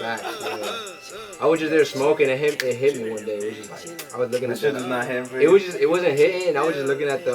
Facts. Yeah. I was just there smoking, and it hit me one day. It was just like I was looking at shit is not hitting for you. It wasn't hitting. And I was just looking at the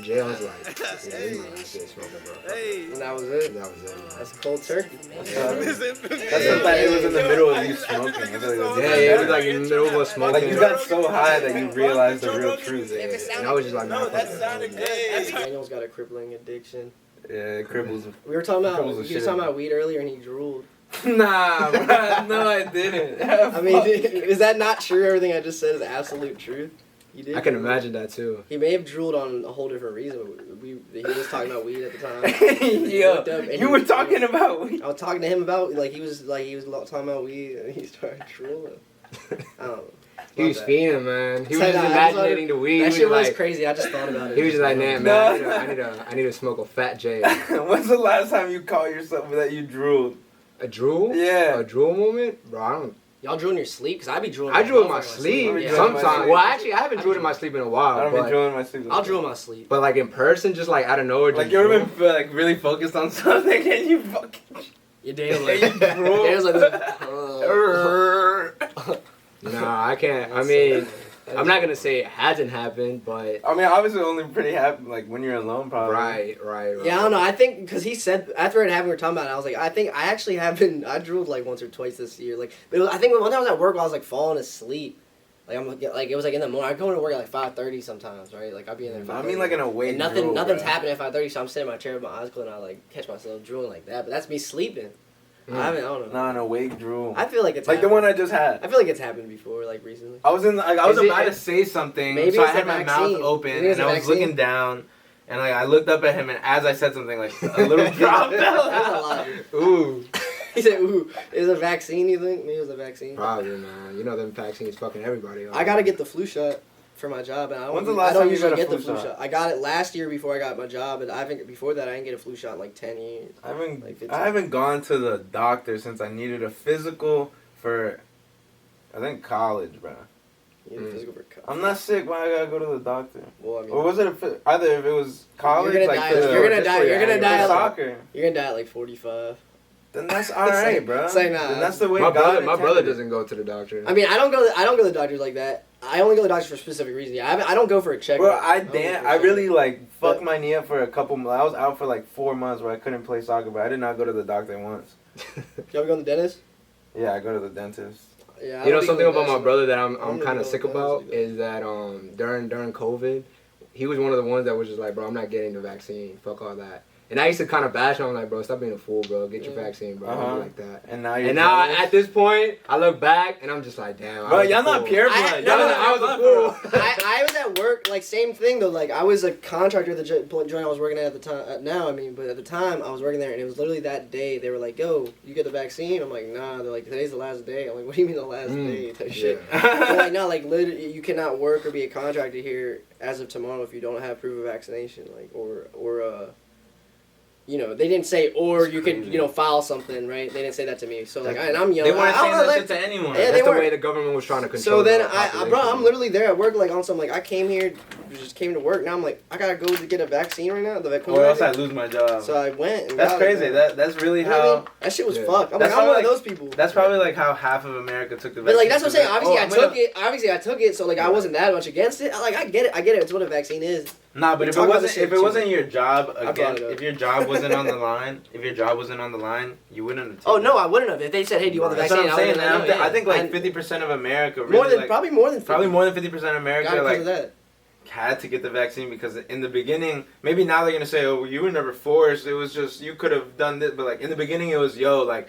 jail. I was like, yeah, you might not get smoking, bro. And that was it. That was it. That's cold turkey. That's like it was in the middle of you smoking. I feel like It was like in the middle of us smoking. like you got so high that you realized the real truth. Yeah. And I was just like, No, that sounded good. Daniel's got a crippling addiction. Yeah, it cripbles. We were talking about Cripples the you were shit talking out. about weed earlier, and he drooled. Nah, bro. No, I didn't. I mean, is that not true? Everything I just said is absolute truth. You did. I can imagine that too. He may have drooled on a whole different reason. He was talking about weed at the time. Yo, you were talking about weed. I was talking to him about he was talking about weed, and he started drooling. I don't know. He was fiending, man. He was Tell you just that, imaginating the weed. That He shit was like, crazy. I just thought about it. he was just like, man, I need to smoke a fat J. When's the last time you called yourself that you drooled? A drool? Yeah. A drool moment? Bro, I don't. Y'all drool in your sleep? Cause I be drooling. I drool in my sleep Yeah. sometimes. Well, actually, I haven't drooled in my sleep in a while. I don't be but, drooling in my sleep. I'll drool in my sleep. but like in person, just like out of nowhere. Like just you ever drool. been like really focused on something and you fucking. Your Daniel's like, like, you drool. Daniel's like, Nah, I can't. I mean, I'm not gonna say it hasn't happened, but I mean, obviously, only pretty happy like when you're alone, probably. right. yeah, I don't know. I think because he said after it happened, we were talking about it. I was like, I think I actually have been. I drooled like once or twice this year. Like, but I think one time I was at work, I was like falling asleep. Like it was like in the morning. I go into work at like 5:30 sometimes, right? Like I'd be in there. At I mean, like an awake. and drool, nothing's bro. happening at 5:30, so I'm sitting in my chair with my eyes closed, and I like catch myself drooling like that. But that's me sleeping. I don't know. Nah, an awake drool. I feel like it's like the happened. one I just had. I feel like it's happened before, like recently. I was in. Like, I was Is it- about to say something, Maybe so I it's had the my vaccine. mouth open Maybe it's and the I was vaccine. looking down, and like I looked up at him, and as I said something, like a little drop That fell was a out. lie. Ooh, He said, "Ooh, is it a vaccine? You think? Maybe it was a vaccine." probably, man. You know them vaccines fucking everybody up. I gotta get the flu shot for my job, and I When's don't. the last I don't time you usually got a get the flu flu shot? shot. I got it last year before I got my job, and I think before that I didn't get a flu shot in like 10 years. I haven't. Like 15. I haven't gone to the doctor since I needed a physical for. I think college, bro. You get a physical for I'm not sick. Why I gotta go to the doctor? Well, I mean, Or was it either if it was college, You're gonna like die- for the- you're gonna just die- for you're gonna for die like- soccer? you're gonna die at like 45. Then that's all right, bro. say nah. Then that's the way My God brother intended it. doesn't go to the doctor. I mean, I don't go to the doctors like that. I only go to the doctors for specific reasons. Yeah, I don't go for a checkup. Bro, I don't go for a really checkup. like fucked my knee up for a couple months. I was out for like 4 months where I couldn't play soccer, but I did not go to the doctor once. You ever go to the dentist? Yeah, I go to the dentist. Yeah. I You know don't be something going to about the my brother that I'm I'm gonna kind of go sick with that, about let's do is that during COVID, he was one of the ones that was just like, bro, I'm not getting the vaccine. Fuck all that. And I used to kind of bash him. I'm like, bro, stop being a fool, bro. Get your Yeah. vaccine, bro. Uh-huh. Don't be like that. And now you're And now jealous? at this point, I look back and I'm just like, damn. Bro, I was y'all a not fool. pure blood. I- Y'all no, not I was pure a blood, fool. bro. I was at work, like same thing though. Like I was a contractor at the joint I was working at the time. Now, I mean, but at the time I was working there, and it was literally that day. They were like, "Yo, you get the vaccine?" I'm like, "Nah." They're like, "Today's the last day." I'm like, "What do you mean the last day?" Type shit. They're like, "No, like literally, you cannot work or be a contractor here as of tomorrow if you don't have proof of vaccination." Like, or you know, they didn't say, or That's you could, crazy. you know, file something, right? They didn't say that to me. So like, and I'm young. They weren't I saying don't know, that like, shit to anyone. Yeah, That's they the weren't. way the government was trying to control So then the bro, I'm population. literally there at work, like on something. Like I came here, just came to work. Now I'm like, I gotta go to get a vaccine right now. The vaccine. Or else I lose my job. So I went. And That's got it, crazy. man. That's really You know what I how. mean? That shit was Yeah. fucked. I'm That's like, I'm how, one of like, those people. That's probably like how half of America took the vaccine. But like that's what I'm saying. Like, Obviously, oh, I I'm took gonna- it. Obviously, I took it. So like, I wasn't that much against it. Like, I get it. It's what a vaccine is. Nah, but if Talk it about wasn't this shit if it too. wasn't your job brought again, it up. if your job wasn't on the line, you wouldn't have taken Oh it. no, I wouldn't have. If they said, "Hey, do you want the That's vaccine?" what I'm saying. I would've man. been I think like And 50% of America really more than like, probably more than 50. probably more than 50% of America God, because like of that. had to get the vaccine because in the beginning, maybe now they're gonna say, "Oh, you were never forced. It was just you could have done this," but like in the beginning, it was, "Yo, like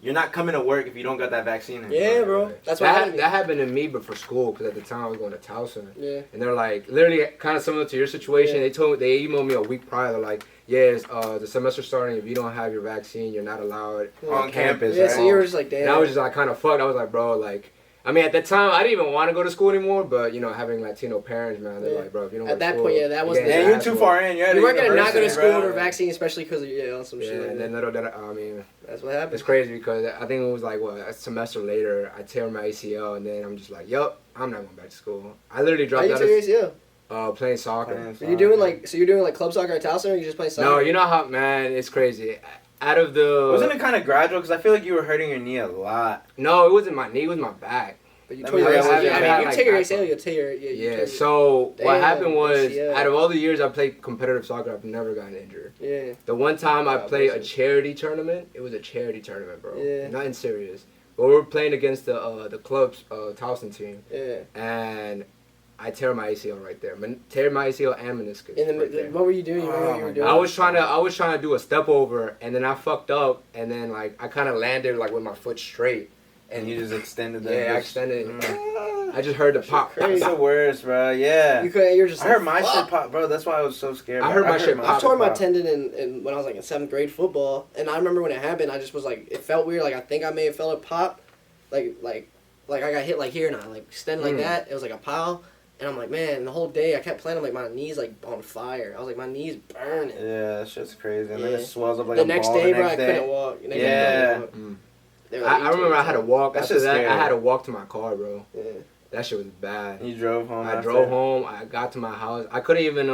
you're not coming to work if you don't got that vaccine." Yeah, bro. That's what happened. that happened to me, but for school, because at the time I was going to Towson. Yeah. And they're like, literally kind of similar to your situation. Yeah. They emailed me a week prior. They're like, yes, the semester's starting. If you don't have your vaccine, you're not allowed On campus, Yeah, right? so you were just like, damn. And I was just like kind of fucked. I was like, bro, like, I mean, at that time, I didn't even want to go to school anymore. But you know, having Latino parents, man, they're Yeah. like, bro, if you don't At go to that school, point, yeah, that wasn't- Yeah, you're too far in. You're at You a weren't gonna not go to university, school bro. or vaccine, especially because of some Yeah, shit. Like and that. then I mean, That's what happened. it's crazy because I think it was like what a semester later, I tear my ACL, and then I'm just like, yup, I'm not going back to school. I literally How dropped you out tear your ACL? of playing soccer. Playing Are you doing like club soccer at Towson, or you just playing soccer? No, you know how, man, it's crazy. out of the... Wasn't it kind of gradual? Because I feel like you were hurting your knee a lot. No, it wasn't my knee. It was my back. But you I tore mean, your I ACL. mean, I mean, like, you tear your back ACL, you'll tear your... Yeah, so what happened was, ACL. out of all the years I played competitive soccer, I've never gotten injured. Yeah. The one time I God played bless a it. charity tournament, it was a charity tournament, bro. Yeah. Nothing serious. But we were playing against the club's Towson team, Yeah. and I tear my ACL right there. Tear my ACL and meniscus. And then, right there. what were you doing? You remember what you were doing? I was trying to do a step over, and then I fucked up, and then like I kind of landed like with my foot straight, And you just extended that. yeah, I extended. I just heard the pop. crazy. That's the worst, bro. Yeah. You're just I heard like, my fuck. shit pop, bro. That's why I was so scared. I bro. heard my shit I pop. tore my tendon in when I was like in 7th grade football, and I remember when it happened, I just was like, it felt weird. Like I think I may have felt a pop, like I got hit like here and I like extended like that. It was like a pile, and I'm like, man. The whole day I kept playing. I'm like, my knees like on fire. I was like, my knees burning. Yeah, that shit's crazy. And then Yeah. it swells up like The a next ball day, the bro, next I day. couldn't walk. The next day, I Yeah. couldn't walk. They were like, I remember I had to walk. That's After just that, scary. I had to walk to my car, bro. Yeah. That shit was bad. You drove home. I after? drove home. I got to my house. I couldn't even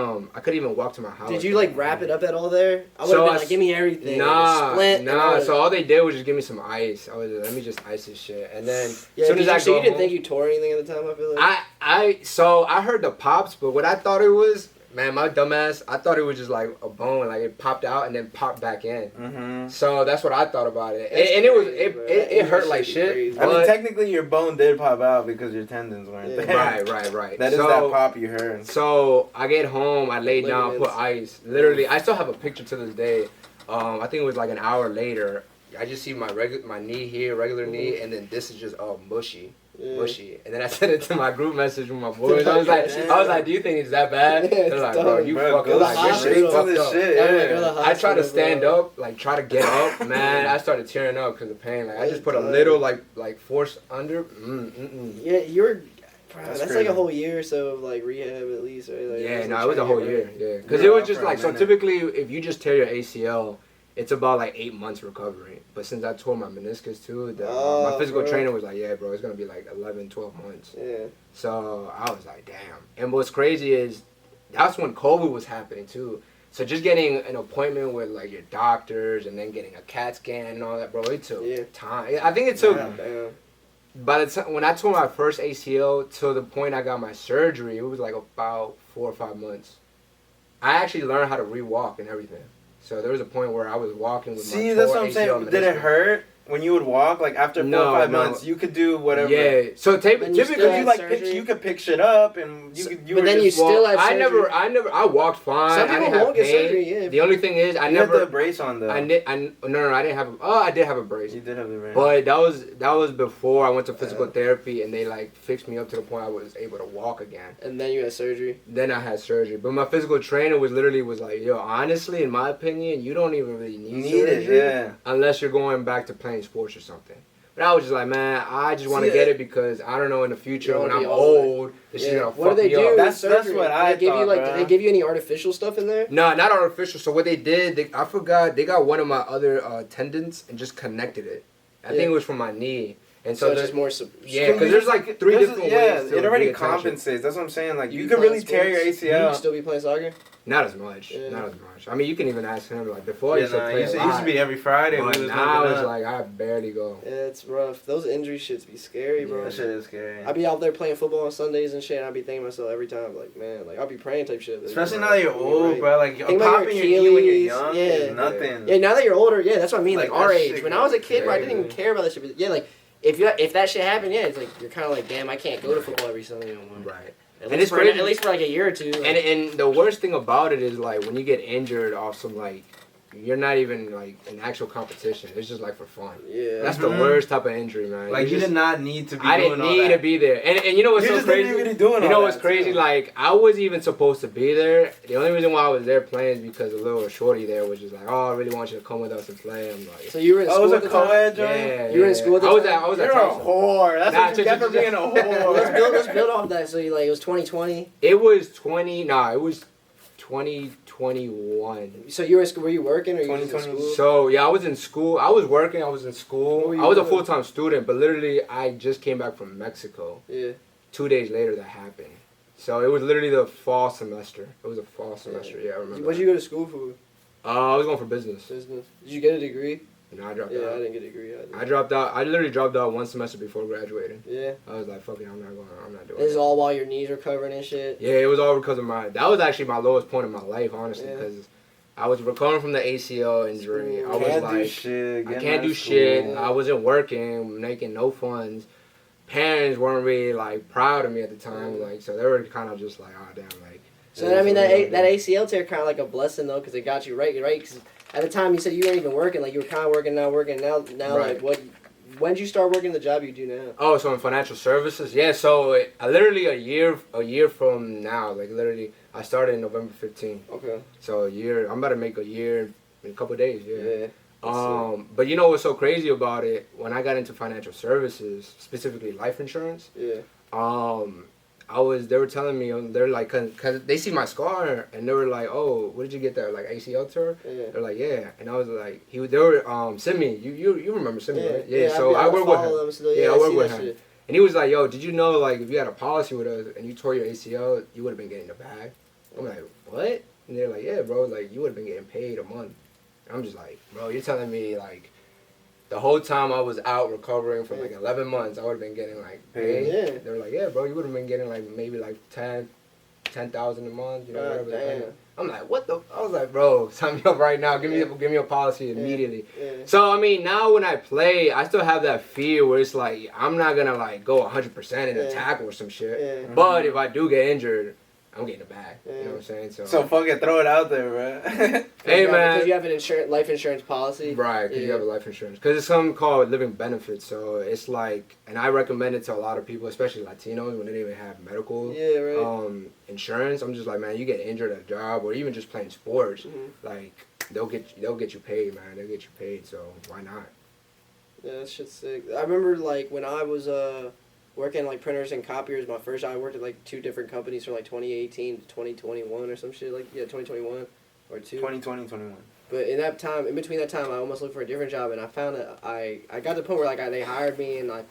walk to my house. Did you like wrap it up at all there? I would So have been I like, give me everything. Nah, Splint, and I nah. would've- So all they did was just give me some ice. I was let me just ice this shit, and then yeah, as soon as I so go you didn't home, think you tore anything at the time? I feel like. So I heard the pops, but what I thought it was, man, my dumbass, I thought it was just like a bone, like it popped out and then popped back in. Mm-hmm. So that's what I thought about it, That's and it was crazy, bro. it hurt That like shit shit. crazy. I mean, but- technically, your bone did pop out because your tendons weren't Yeah. there. Right. That is so, that pop you heard. So I get home, I laid down, put Ligaments. ice. Literally, I still have a picture to this day. I think it was like an hour later. I just see my knee here, regular knee, and then this is just all mushy. Yeah. Mushy, and then I sent it to my group message with my boys. I was like, do you think it's that bad? Yeah, They're it's like, dumb, bro, you bro, fucking go like your straight shit to fucked this up. shit. Yeah, Yeah. like, go to the I tried to hospital, stand bro. up, like try to get up, man. I started tearing up because of pain. Like I just put a That's little like force under. Yeah, you're. Bro, That's that's like crazy. a whole year or so of like rehab at least, right? Like, Yeah, that's no, like it was a trying whole to get year. right. Yeah, because Yeah, it was just for a like so. minute. Typically, if you just tear your ACL, it's about like 8 months recovery. But since I tore my meniscus too, my physical bro. trainer was like, yeah, bro, it's gonna be like 11, 12 months. Yeah. So I was like, damn. And what's crazy is that's when COVID was happening too. So just getting an appointment with like your doctors and then getting a CAT scan and all that, bro, it took time. I think it took. Yeah. Damn. By the time when I tore my first ACL to the point I got my surgery, it was like about 4 or 5 months. I actually learned how to re-walk and everything. So there was a point where I was walking with my See, that's tore what I'm ACL saying. Did it meniscus. hurt when you would walk? Like after 4 No, or 5 no. months, you could do whatever. Yeah. So Then you typically, still You had like surgery? pick, you could pick shit up and you could. You but were then just you still have I surgery. I walked fine. Some I people didn't have won't get pain. surgery, yeah. The only thing is, I You had never. the brace on though. I didn't have. I did have a brace. You did have the brace. But that was before I went to physical therapy and they like fixed me up to the point I was able to walk again. And then you had surgery. Then I had surgery. But my physical trainer was like, yo, honestly, in my opinion, you don't even really need it, surgery yeah. unless you're going back to playing sports or something. But I was just like, man, I just want to See, get it because I don't know in the future You when wanna I'm be older. old, this shit's gonna What fuck do they me do? up. with That's surgery? what I Did they give you thought, like? bro. Did they give you any artificial stuff in there? No, not artificial. So what they did, I forgot, they got one of my other tendons and just connected it. I think it was from my knee. And So so, it's just more. yeah, because there's like three different ways to it already reattach it. compensates. That's what I'm saying. Like you You could play really tear your sports? You ACL. still be playing soccer? Not as much. Yeah. Not as much. I mean, you can even ask him. Like before, I Yeah, used to nah, play it used a to- it used lot. to be every Friday. But we was now looking it's up. like I barely go. Yeah, it's rough. Those injury shits be scary, bro. That shit is scary. I be out there playing football on Sundays and shit, and I be thinking to myself every time, like, man, like, I'll be praying type shit. Like, Especially bro, now that you're you're old, right. bro. Like Think about popping your your knee when you're Achilles, young yeah. is nothing. Yeah, now that you're older, yeah, that's what I mean, like, Like, our that age. shit When I was a goes kid, bro, I didn't even crazy. care about that shit. But yeah, like, if that shit happened, yeah, it's like, you're kind of like, damn, I can't go to football every Sunday no more. Right. At And least it's for crazy. at least for like a year or two. Like, And the worst thing about it is like when you get injured off some like you're not even like in actual competition. It's just like for fun. yeah. That's the Mhm. worst type of injury, man. Like you just, did not need to be. I doing didn't all need that. to be there. And you know what's You so just crazy? didn't even be doing You know all what's that, crazy? too. Like I wasn't even supposed to be there. The only reason why I was there playing is because a little shorty there was just like, oh, I really want you to come with us and play. I'm like, So you were in Oh, school it was at a the time? co-ed joint? yeah, You were in school at the I was time? at You're a Towson. whore. That's Nah, what you get for being a Let's whore. build off that. So you like, it was 2020. It was 2021. So you were in school, were you working or you were just in 2020. school? So yeah, I was in school. I was working. I was in What school. were you I was a doing? full-time student, but literally I just came back from Mexico. Yeah. 2 days later, that happened. So it was literally the fall semester. It was a fall semester. Yeah, I remember. What'd you go to school for? I was going for business. Business. Did you get a degree? No, I dropped Yeah, out. I didn't get a degree either. I dropped out. I literally dropped out one semester before graduating. Yeah. I was like, fuck it, I'm not doing This is it. all while your knees were covering and shit? Yeah, it was all because of that was actually my lowest point in my life, honestly, because I was recovering from the ACL injury. I was like, I can't do shit. I wasn't working, making no funds. Parents weren't really like proud of me at the time, like, so they were kind of just like, oh damn, like. So I mean that ACL tear kind of like a blessing though, because it got you right, because at the time you said you weren't even working, like you were kind of working, now Right. like when did you start working the job you do now? Oh, so in financial services, yeah. So I literally a year from now, like literally, I started in November 15th. Okay. So a year, I'm about to make a year in a couple of days. Yeah. Yeah. But you know what's so crazy about it? When I got into financial services, specifically life insurance, Yeah. they were telling me, they're like, cause they see my scar and they were like, oh, what did you get there? Like ACL tour? Yeah. They're like, yeah. And I was like, they were, Simi, you remember Simi, right? Yeah. So I work with him. Still. Yeah, I work with him. Shit. And he was like, yo, did you know, like, if you had a policy with us and you tore your ACL, you would have been getting the bag? I'm like, what? And they're like, yeah, bro, like, you would have been getting paid a month. I'm just like, bro, you're telling me, like, the whole time I was out recovering for, like, 11 months, I would have been getting, like, paid? Yeah. They were like, yeah, bro, you would have been getting, like, maybe, like, 10,000 a month, you know, whatever. Damn. I'm like, what the? I was like, bro, sign me up right now. Give me a policy immediately. Yeah. So, I mean, now when I play, I still have that fear where it's like, I'm not going to, like, go 100% in a tackle or some shit. Yeah. But if I do get injured, I'm getting it back. Yeah. You know what I'm saying? So fucking throw it out there, bro. Hey, man. Because you have an life insurance policy. Right, because you have a life insurance. Because it's something called living benefits. So it's like, and I recommend it to a lot of people, especially Latinos, when they don't even have medical insurance. I'm just like, man, you get injured at a job or even just playing sports, like they'll get you paid, man. They'll get you paid. So why not? Yeah, that shit's sick. I remember like when I was working like printers and copiers, my first job, I worked at like 2 different companies from like 2018 to 2021 or some shit, like 2021 or 2. 2021. But in that time, in between that time, I almost looked for a different job, and I found that I got to the point where like they hired me, and I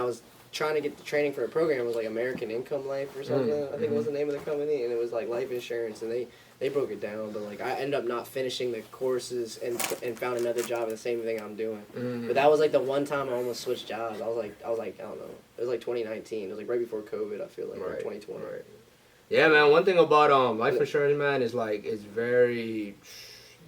was trying to get the training for a program. It was like American Income Life or something. I think it was the name of the company, and it was like life insurance, and they broke it down. But like I ended up not finishing the courses and found another job, the same thing I'm doing. But that was like the one time I almost switched jobs. I was like I don't know. It was like 2019. It was like right before COVID. I feel like or 2020. Right. Yeah, man. One thing about life insurance, man, is like it's very.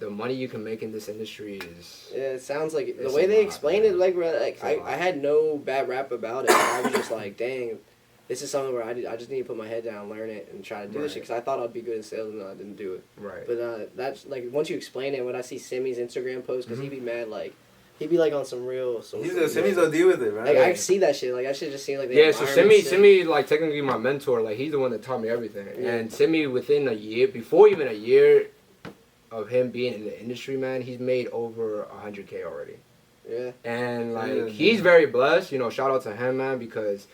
The money you can make in this industry is... Yeah, it sounds like... The way they explained it, like I had no bad rap about it. I was just like, dang, this is something where I just need to put my head down, learn it, and try to do this shit. Because I thought I'd be good in sales, and I didn't do it. Right. But that's, like, once you explain it, when I see Simi's Instagram post, because he'd be mad, like... He'd be, like, on some real... Simi's will deal with it, right? Like, I see that shit. Like, that shit just seems like the Yeah, so Simi, like, sick. technically my mentor. Like, he's the one that taught me everything. Yeah. And Simi, within a year, before even a year... of him being in the industry, man, he's made over 100K already. Yeah. And like he's very blessed, you know, shout out to him, man, because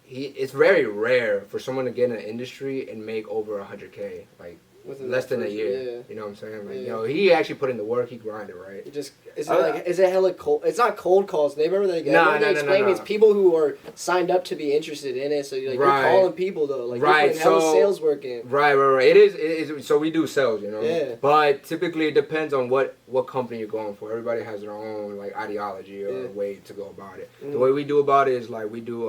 it's very rare for someone to get in the industry and make over 100K, like within less than a year. Yeah. You know what I'm saying? Like, you know, he actually put in the work, he grinded, right? It just is it hella cold? It's not cold calls. They remember they explained no. It's people who are signed up to be interested in it. So you're like you're calling people though, like you're putting hella sales work in. Right. It is. So we do sales, you know. Yeah. But typically it depends on what company you're going for. Everybody has their own like ideology or way to go about it. The way we do about it is like we do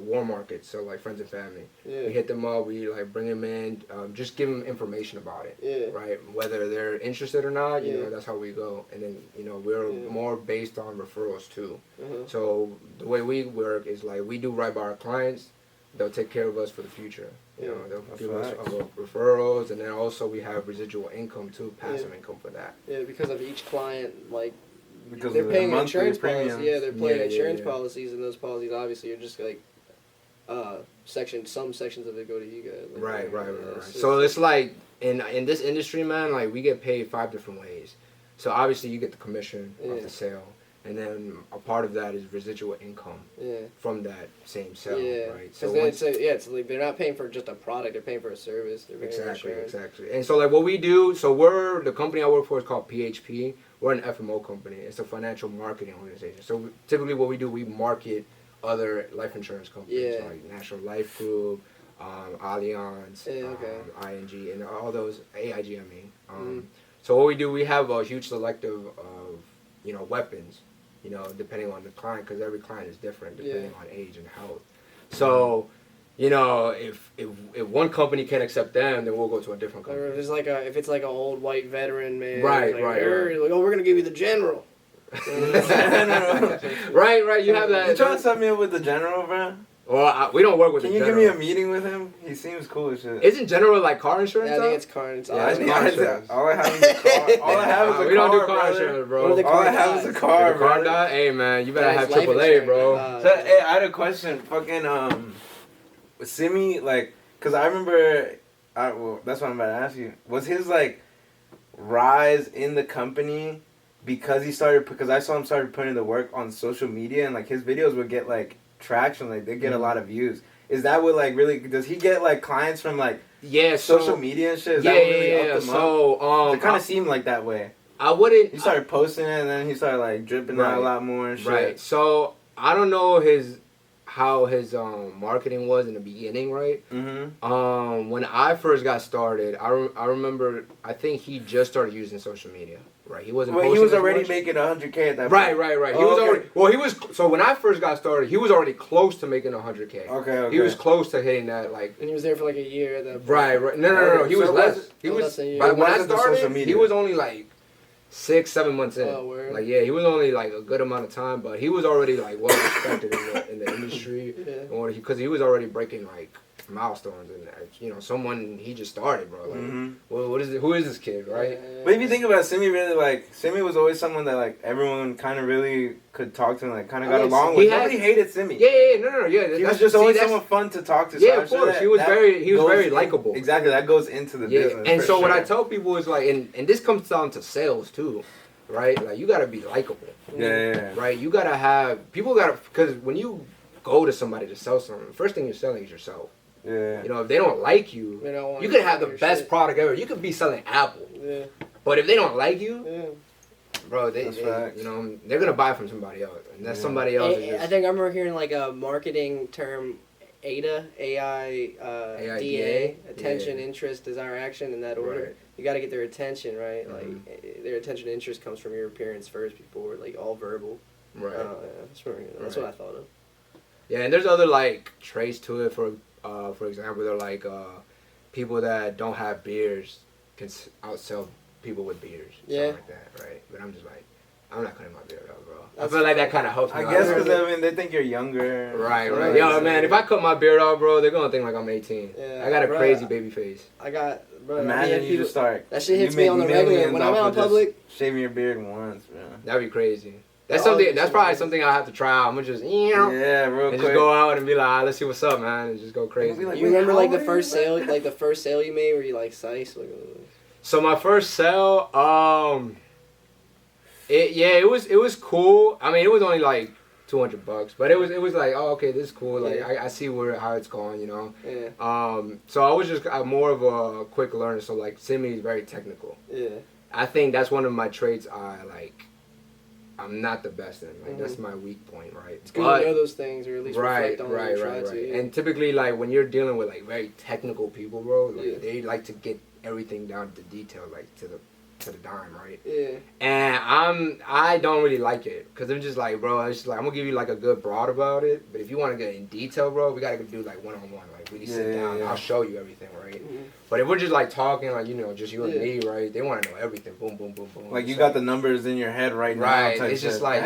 warm markets, so like friends and family. Yeah. We hit them up. We like bring them in, just give them information about it. Yeah. Right. Whether they're interested or not, you know, that's how we go. And then you know we're more based on referrals too. So the way we work is like we do right by our clients. They'll take care of us for the future. You know, they'll give us referrals, and then also we have residual income too, passive income for that. Yeah, because of each client, like because they're paying insurance premiums. policies. Yeah, they're paying insurance policies, and those policies obviously are just like some sections of it go to you guys. Like, Right. So it's like in this industry, man, like we get paid 5 different ways. So obviously you get the commission of the sale, and then a part of that is residual income from that same sale, right? So it's like they're not paying for just a product; they're paying for a service. They're paying Exactly. And so like what we do, so the company I work for is called PHP. We're an FMO company. It's a financial marketing organization. So typically what we do, we market other life insurance companies like National Life Group, Allianz, ING, and all those AIG. I mean. So what we do, we have a huge selective of, weapons, depending on the client, because every client is different depending on age and health. So, if one company can't accept them, then we'll go to a different company. Or if it's like an old white veteran man, Right. Like, oh, we're gonna give you the general. Right. You have that. You trying to set me up with the general, bro? Well, we don't work with. Can the you general. give me a meeting with him? He seems cool as shit. Isn't general like car insurance? Yeah, I think it's car insurance. Yeah, it's car insurance. All I have is a car. All I have is a car. We don't do car brother. insurance, bro. All I have is a car, If the car bro. die, hey man, you better Yeah, have it's life AAA, bro. insurance. So, hey, I had a question. Fucking Simi, like, cause I remember. Well, that's what I'm about to ask you. Was his like rise in the company because he started? Because I saw him started putting the work on social media, and like his videos would get like traction, like they get a lot of views. Is that what like really? Does he get like clients from like social media and shit? Is that what really upped him up? It kind of seemed like that way. I wouldn't. He started posting it, and then he started like dripping out a lot more and shit. Right. So I don't know how his marketing was in the beginning, right? Mm-hmm. When I first got started, I remember I think he just started using social media. Right, he wasn't. Well, he was already making $100K at that point. Right. He was already. Well, he was. So when I first got started, he was already close to making $100K. Okay. He was close to hitting that, like. And he was there for like a year. At that point. Right. No. He was less. He was. less than you. Right, when I Wasn't the social started, media. he was only like 6-7 months in. Oh, word. Like he was only like a good amount of time, but he was already like well respected in the industry, because he was already breaking like milestones and someone he just started, bro. Like, well, what is it? Who is this kid, right? But if you think about it, Simi, really like Simi was always someone that like everyone kind of really could talk to and like kind of got along with. Nobody hated Simi. Yeah, no. He was just always someone fun to talk to. So yeah, of course. He was very likable. Exactly, that goes into the business. And so what I tell people is like, and this comes down to sales too, right? Like you gotta be likable. Yeah. Right. You gotta have because when you go to somebody to sell something, the first thing you're selling is yourself. Yeah. If they don't like you, you could have the best product ever. You could be selling Apple. Yeah. But if they don't like you, bro, they're gonna buy from somebody else, and that's somebody else. I think I remember hearing like a marketing term, AIDA, AIDA, attention, interest, desire, action, in that order. Right. You got to get their attention, right? Like their attention, interest comes from your appearance first before like all verbal. Right. That's what I thought of. Yeah, and there's other like traits to it. For example, they're like people that don't have beards can outsell people with beards. Something like that, right? But I'm just like, I'm not cutting my beard out, bro. I feel like that kind of helps me. I guess because they think you're younger. Right. Yo, man, if I cut my beard off, bro, they're gonna think like I'm 18. Yeah, I got a crazy baby face. Imagine you just start. That shit hits me on the regular when I'm out in public. Shaving your beard once, bro. That'd be crazy. That's probably something I have to try out. I'm gonna just real quick. Just go out and be like, let's see what's up, man, and just go crazy. You remember like the first sale, you made where you like size? So my first sale, it was cool. I mean, it was only like $200, but it was like, oh, okay, this is cool. Like I see how it's going, Yeah. So I was just more of a quick learner. So like Simi is very technical. Yeah. I think that's one of my traits. I'm not the best in. Like that's my weak point, right? It's good to know those things, or at least reflect on them and try to. And typically, like when you're dealing with like very technical people, bro, like they like to get everything down to detail, like to the dime, right? Yeah. And I don't really like it because I'm just like, bro, it's just like I'm gonna give you like a good broad about it, but if you want to get in detail, bro, we gotta do like one-on-one, like really sit down. I'll show you everything, right? But if we're just like talking, like just you and me, right? They want to know everything. Boom, boom, boom, boom. Like you got the numbers in your head right now. Right. It's just like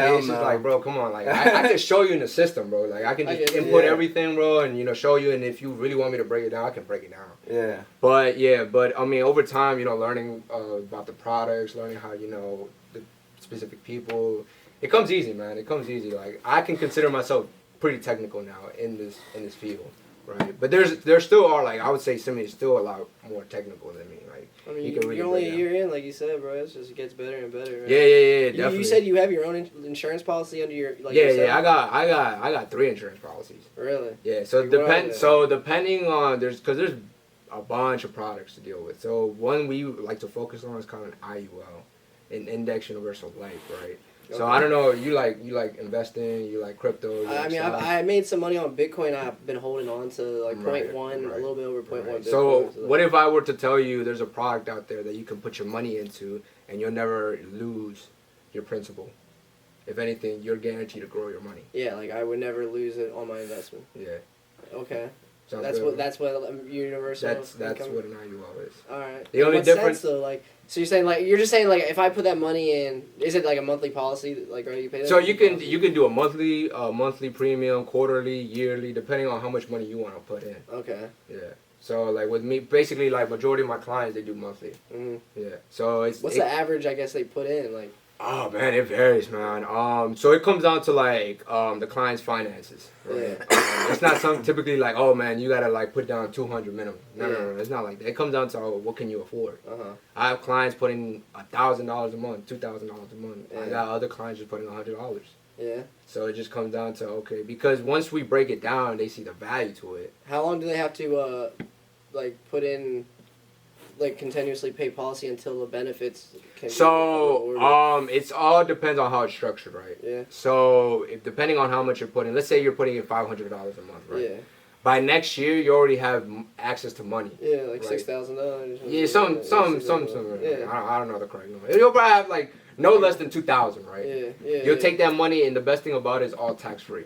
bro, come on. Like I can show you in the system, bro. Like I can just input everything, bro, and show you. And if you really want me to break it down, I can break it down. Yeah. But I mean, over time, learning about the products, learning how the specific people, it comes easy, man. It comes easy. Like I can consider myself pretty technical now in this field. Right, but there still are, like, I would say Simi is still a lot more technical than me. Like, I mean, can really you're only a year in, like you said, bro. It gets better and better. Right? Yeah, definitely. You said you have your own insurance policy under your I got 3 insurance policies. Really? Yeah. So depending on there's a bunch of products to deal with. So one we like to focus on is called an IUL, an Index Universal Life, right? So I don't know. You like investing? You like crypto? I mean, I made some money on Bitcoin. I've been holding on to like 0.1, a little bit over 0.1 Bitcoin. So what if I were to tell you there's a product out there that you can put your money into and you'll never lose your principal? If anything, you're guaranteed to grow your money. Yeah, like I would never lose it on my investment. Yeah. Okay. Sounds That's good. what universal. That's what an IUL is. All right. The only difference, though, like, so you're just saying like if I put that money in, is it like a monthly policy? Like, are you pay that? So you can do a monthly premium, quarterly, yearly, depending on how much money you want to put in. Okay. Yeah. So like with me, basically like majority of my clients they do monthly. Mm-hmm. Yeah. So what's the average? I guess they put in like. Oh man, it varies, man. So it comes down to like the client's finances. Right? Yeah. It's not some typically like, oh man, you gotta like put down $200 minimum. No. It's not like that. It comes down to what can you afford. I have clients putting $1,000 a month, $2,000 a month. Yeah. I got other clients just putting $100. Yeah. So it just comes down to okay, because once we break it down, they see the value to it. How long do they have to like put in? Like continuously pay policy until the benefits can it's all depends on how it's structured, right? Yeah. So if depending on how much you're putting, let's say you're putting in $500 a month, right? Yeah. By next year, you already have access to money. Yeah, like right? $6,000. Yeah, some. Yeah. I don't know the correct number. You'll probably have like no less than $2,000, right? Yeah. You'll take that money, and the best thing about it is all tax free.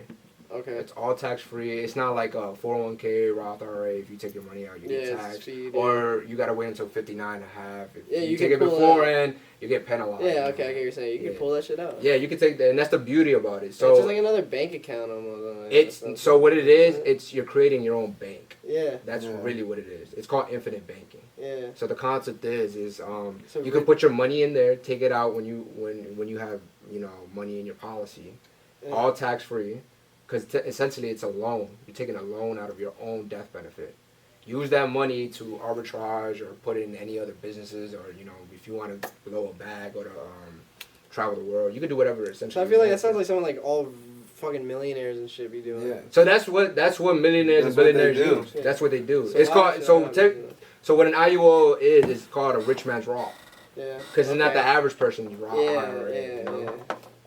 Okay. It's all tax free. It's not like a 401k, Roth IRA. If you take your money out, you get taxed. Or you gotta wait until 59 and a half. If you take it beforehand, you get penalized. Yeah, okay, I get what you're saying. You can pull that shit out. Yeah, you can take that, and that's the beauty about it. So it's just like another bank account almost. It's so what it is. It's you're creating your own bank. Yeah. That's really what it is. It's called infinite banking. Yeah. So the concept is you can put your money in there, take it out when you have money in your policy, all tax free. Because essentially it's a loan. You're taking a loan out of your own death benefit. Use that money to arbitrage or put it in any other businesses, or if you want to blow a bag or to travel the world, you can do whatever. Essentially, so I feel like that sounds like something like all fucking millionaires and shit be doing. Yeah. So that's what millionaires and billionaires do. Yeah. That's what they do. So it's called so what an IUO is. It's called a rich man's Roth. Yeah. Because it's not the average person's Roth. Yeah.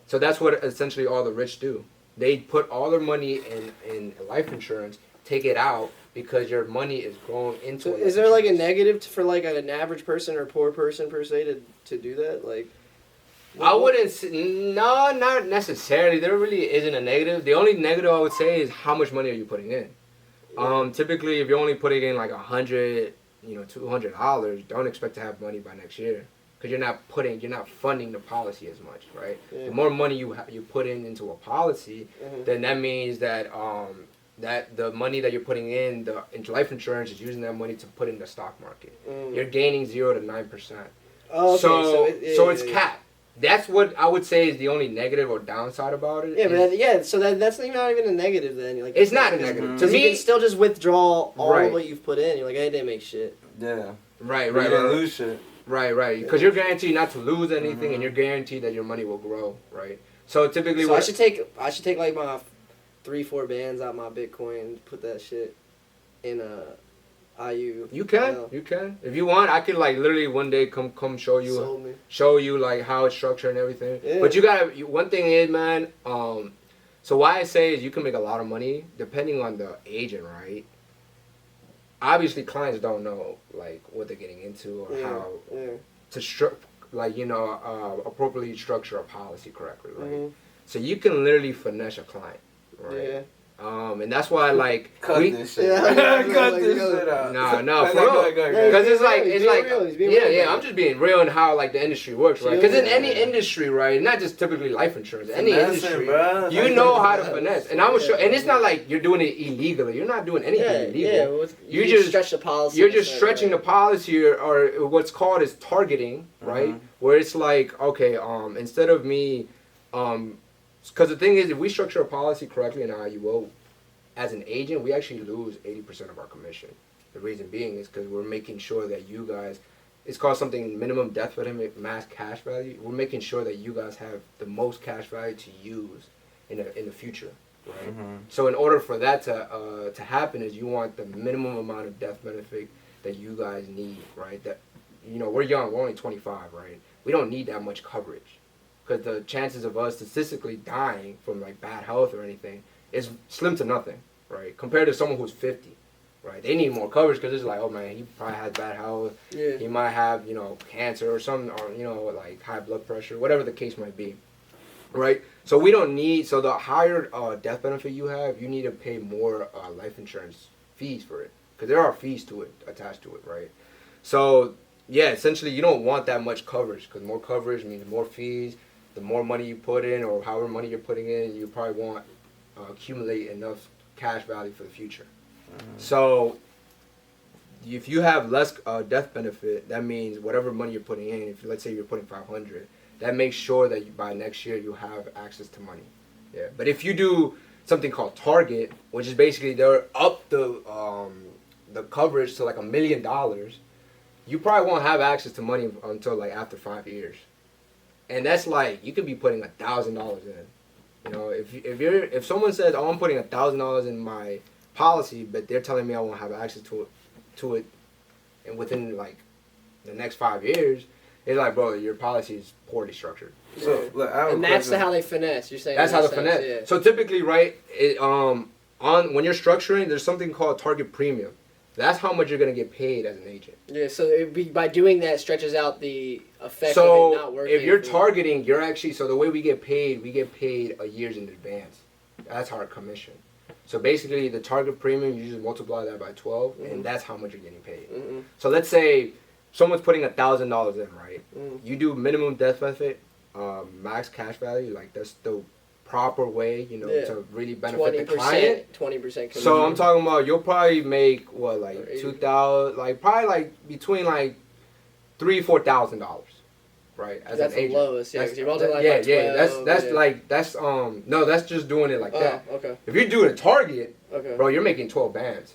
So that's what essentially all the rich do. They put all their money in life insurance, take it out because your money is growing into it. Is there like a negative for like an average person or poor person per se to do that? Like, I wouldn't say, no, not necessarily. There really isn't a negative. The only negative I would say is how much money are you putting in. Yeah. Typically, if you're only putting in like $100, $200, don't expect to have money by next year. Because you're not funding the policy as much, right? Yeah. The more money you put into a policy, then that means that that the money that you're putting into life insurance is using that money to put in the stock market. You're gaining 0 to 9%. Oh, okay. So it's capped. That's what I would say is the only negative or downside about it. Yeah, so that's not even a negative then. Like, it's not a negative. To me, you can still just withdraw all of what you've put in. You're like, I didn't make shit. Yeah. Right. You didn't lose shit. Right. Because you're guaranteed not to lose anything, and you're guaranteed that your money will grow, right? So typically, I should take like my 3-4 bands out my Bitcoin and put that shit in IU. You can. If you want, I could like literally one day come show you like how it's structured and everything. Yeah. But one thing is, man. So why I say is you can make a lot of money depending on the agent, right? Obviously, clients don't know like what they're getting into or how to appropriately structure a policy correctly, right? So you can literally finesse a client, right? Yeah. And that's why cut this shit. Cut this shit out. No, for real. Because it's like I'm just being real in how like the industry works, right? Because in any industry, right, not just typically life insurance, any industry, you know how to finesse. And I'm sure, and it's not like you're doing it illegally. You're not doing anything illegal. Yeah, you just stretch the policy. You're just stretching the policy, or what's called is targeting, right? Where it's like, okay, instead of me, because the thing is, if we structure a policy correctly in IUO, as an agent, we actually lose 80% of our commission. The reason being is because we're making sure that you guys, it's called something minimum death benefit, mass cash value. We're making sure that you guys have the most cash value to use in the future, right? So in order for that to happen, is you want the minimum amount of death benefit that you guys need, right? That we're young, we're only 25, right? We don't need that much coverage. because the chances of us statistically dying from like bad health or anything is slim to nothing, right? Compared to someone who's 50, right? They need more coverage because it's like, oh man, he probably has bad health. Yeah. He might have, you know, cancer or some, or, you know, like high blood pressure, whatever the case might be, right? So we don't need, so the higher death benefit you have, you need to pay more life insurance fees for it, because there are fees to it, attached to it, right? So yeah, essentially you don't want that much coverage, because more coverage means more fees. The more money you put in, or however money you're putting in, you probably won't accumulate enough cash value for the future. So if you have less death benefit, that means whatever money you're putting in, if let's say you're putting 500, that makes sure that by next year you have access to money. Yeah. But if you do something called Target, which is basically they're up the coverage to like $1 million, you probably won't have access to money until like after 5 years. And that's like, you could be putting $1,000 in. You know, if someone says, oh, I'm putting $1,000 in my policy, but they're telling me I won't have access to it, and within like the next 5 years, it's like, bro, your policy is poorly structured. So, look, and that's how they finesse. You're saying that's how the finesse. Yeah. So typically, right, on when you're structuring, there's something called target premium. That's how much you're gonna get paid as an agent. Yeah, so it'd be, by doing that, stretches out the effect so of it not working. If you're targeting, you're actually, so the way we get paid a years in advance. That's our commission. So basically, the target premium, you just multiply that by 12, and that's how much you're getting paid. So let's say someone's putting $1,000 in, right? You do minimum death benefit, max cash value, like that's the proper way, you know, to really benefit the client. 20% commission. So I'm talking about, you'll probably make what, like 2,000, like probably like between like $3,000-$4,000, right? As that's an agent. The lowest, yeah. Because you're multiplying by 12. Yeah, that's no, that's just doing it like that. Okay. If you're doing a Target, Okay. bro, you're making 12 bands.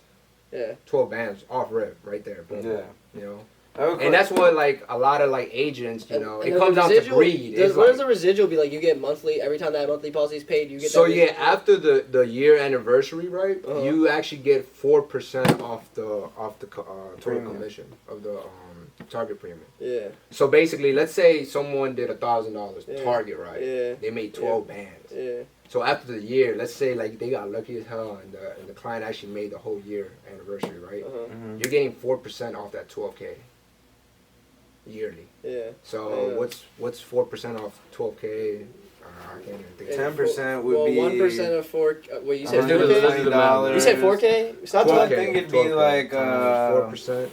Yeah. 12 bands off rip right there. Boom. Yeah. You know. Okay. And that's what like a lot of like agents, you know, and it comes down to greed. What does the residual be like? You get monthly every time that monthly policy is paid. You get. So that yeah, after the year anniversary, right? You actually get 4% off the total commission of the target premium. Yeah. So basically, let's say someone did $1,000 target, right? Yeah. They made 12 bands. Yeah. So after the year, let's say like they got lucky as hell, and the client actually made the whole year anniversary, right? You're getting 4% off that 12K. Yearly. Yeah. So what's 4% off 12K? I can't even think. 10% would be 1% of 4. What you said? $4K? You said 4K? Stop I talking. think it'd be like 4%.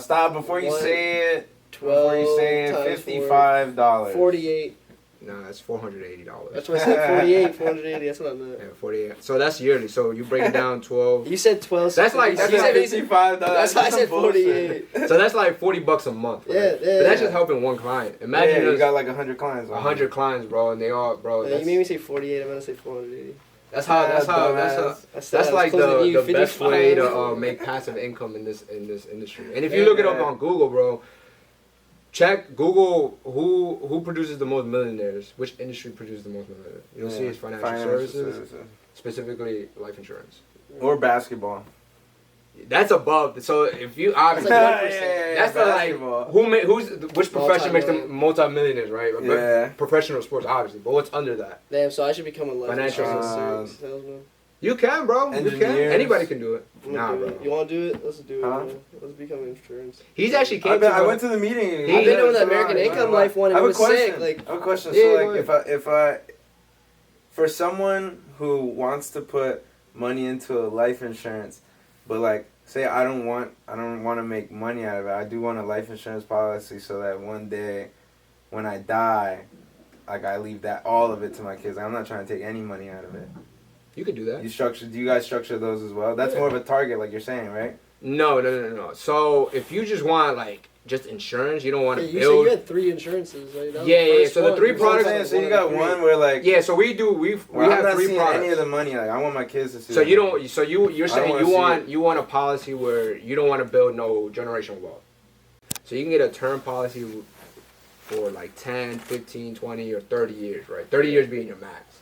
Stop before you say it. 12 Before you say it, $55. 48. No, that's $480. That's what I said. 48, 480. That's what I meant. Yeah, 48. So that's yearly. So you break it down 12. You said 12. That's like you said $55. That's why I said 48. So that's like $40 a month. Right? Yeah. But that's just helping one client. Imagine you got like 100 clients. 100 clients, bro, and they all, bro. You made me say 48. I'm gonna say 480. That's like the best way to make passive income in this industry. And if you look it up on Google, bro, check Google who produces the most millionaires. Which industry produces the most millionaires? You'll see it's financial services, specifically life insurance or basketball. That's above. So if you obviously, that's the like which profession makes them multi-millionaires, right? Yeah. Professional sports, obviously, but what's under that? Damn. So I should become a life Financial insurance salesman. You can, bro. You can. Anybody can do it. Nah, bro. You want to do it? Let's do it. Man. Let's become insurance. He's actually I went to the meeting. I've been doing the American Income Life one. And it was sick. Like, I have a question. So, like, if I, for someone who wants to put money into a life insurance, but like, say I don't want to make money out of it. I do want a life insurance policy so that one day, when I die, like I leave all of it to my kids. I'm not trying to take any money out of it. You could do that. Do you guys structure those as well? That's more of a target, like you're saying, right? No. So if you just want like just insurance, you don't want to build. You said you had 3 insurances. Right? Yeah. So the 3 products. So you got one where like. Yeah. So we have 3 products. Any of the money. Like I want my kids to see. So you don't. So you're saying you want a policy where you don't want to build no generational wealth. So you can get a term policy for like 10, 15, 20, or 30 years, right? 30 years being your max.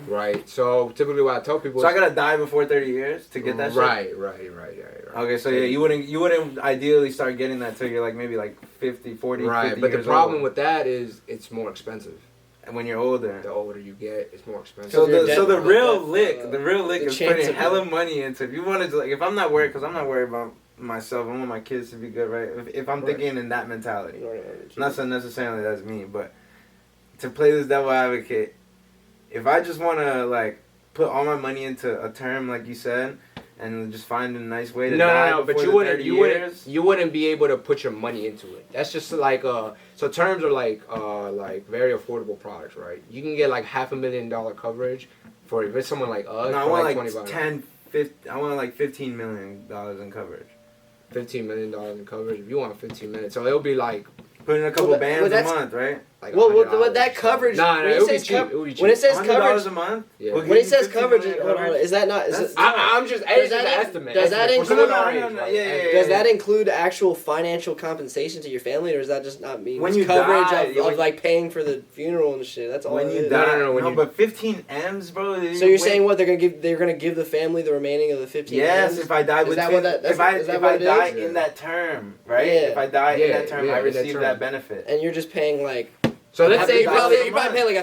Right. So typically what I tell people. So I gotta die before 30 years to get that. Right. Okay, so yeah, you wouldn't ideally start getting that till you're like maybe like 50, 40, right. 50 But years the problem old. with that is it's more expensive. when you're older. The older you get, it's more expensive. So You're the dead- real death, lick, the real lick the is chance putting of hella it. money into. If you wanted to, like, if I'm not worried, because I'm not worried about myself, I want my kids to be good, right? If I'm Right. thinking in that mentality, Right. not so necessarily that's me, but to play this devil advocate, if I just want to like put all my money into a term, like you said, and just find a nice way to die No, but before you the wouldn't, 30 you years, wouldn't be able to put your money into it. That's just like so terms are like very affordable products, right? You can get like $500,000 coverage for if it's someone like us. no, I for want like like 20 bucks. 10, 50, I want like $15 million in coverage. $15 million in coverage. If you want 15 minutes, so it'll be like Put in a couple Well, bands a that's- month, right? Well, $100 with that or something. coverage, Nah, when it it would be says cheap. co- It would be cheap. when it says $100 coverage, a month. Yeah. Will when give it you says 15 coverage, million hold on, coverage? is that not? Is That's- it, I'm just. Does It's just that an in- estimate. does that estimate. For include- someone our No, age, no, right? yeah, And- does that include actual financial compensation to your family, or does that just not mean When just you coverage die, of like paying for the funeral and shit? That's all. When it you is. die, No, when you- but 15 M's, bro. So you're saying what they're gonna give the family the remaining of the 15? Yes, M's? if I die Is with that what that- if that's- is that if what I it die is? in that term, right? Yeah. If I die in Yeah, that term, yeah, I in that receive term. that benefit. And you're just paying like. So let's say you probably $100 pay like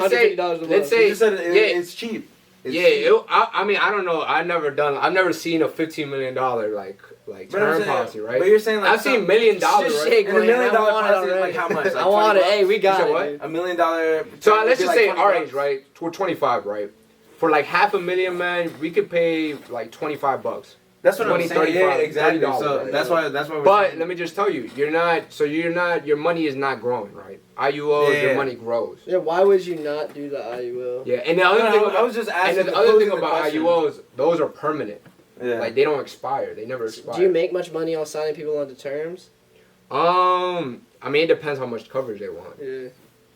let's say- $150 a month. let's say- You just said yeah. it's cheap. It's Yeah, cheap. I mean, I don't know. I've never seen a $15 million like But I'm term saying- policy, right? But you're saying like I've seen $1 million, Just right? shake and $1 million I want it policy is already. like how much? Like I want it. 20 Hey, we got You said it. what? dude. $1 million. So would let's be just like say 20 our bucks. age, right? We're 25, right? For like $500,000, man, we could pay like $25. That's what I'm 20, saying. Yeah, 35, exactly. $30, So right? that's why we're But saying. let me just tell you, your money is not growing, right? IUO, Yeah. your money grows. Yeah, why would you not do the IUL? Yeah, and the other No, thing I about, was just and asking. the other thing posing the about question. IUOs, those are permanent. Yeah. Like they don't expire. They never expire. Do you make much money on signing people onto terms? I mean, it depends how much coverage they want. Yeah.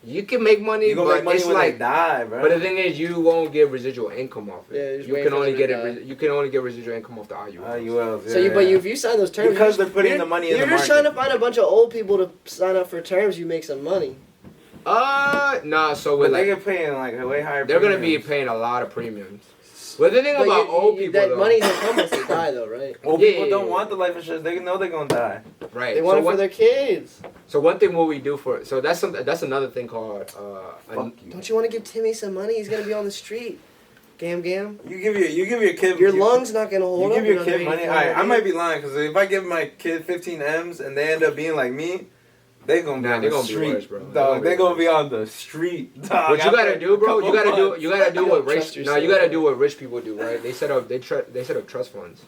You can make money, You gonna but make money it's when like. they die, bro. But the thing is, you won't get residual income off it. Yeah, you're just you waiting can for only them to get die. it. You can only get residual income off the IUOs. IULs. Yeah, So yeah. if you sign those terms, Because you're they're putting you're- the money in you're the just trying to market. find a bunch of old people to sign up for terms. You make some money. Nah. So But with they like, get paying like a way higher. they're gonna be premiums. paying a lot of premiums. But the thing But about old people, that though, money that comes once they die, though, right? Old Yeah, people yeah, don't yeah. want the life insurance. They know they're gonna die. right? They want it for one, their kids. so one thing what we do for that's another thing called Fuck you. Don't you want to give Timmy some money? He's gonna be on the street. Gam. You give your kid Your lungs not gonna hold You up. give your another kid money. 84 Alright, I days. might be lying because if I give my kid 15 M's and they end up being like me, they gonna be Nah, on they the gonna be street, worse, bro. dog. They They gonna gonna be on the street, dog. What you gotta do, bro? You gotta do what You don't rich. trust No, yourself, you gotta bro. do what rich people do, right? They set up trust funds.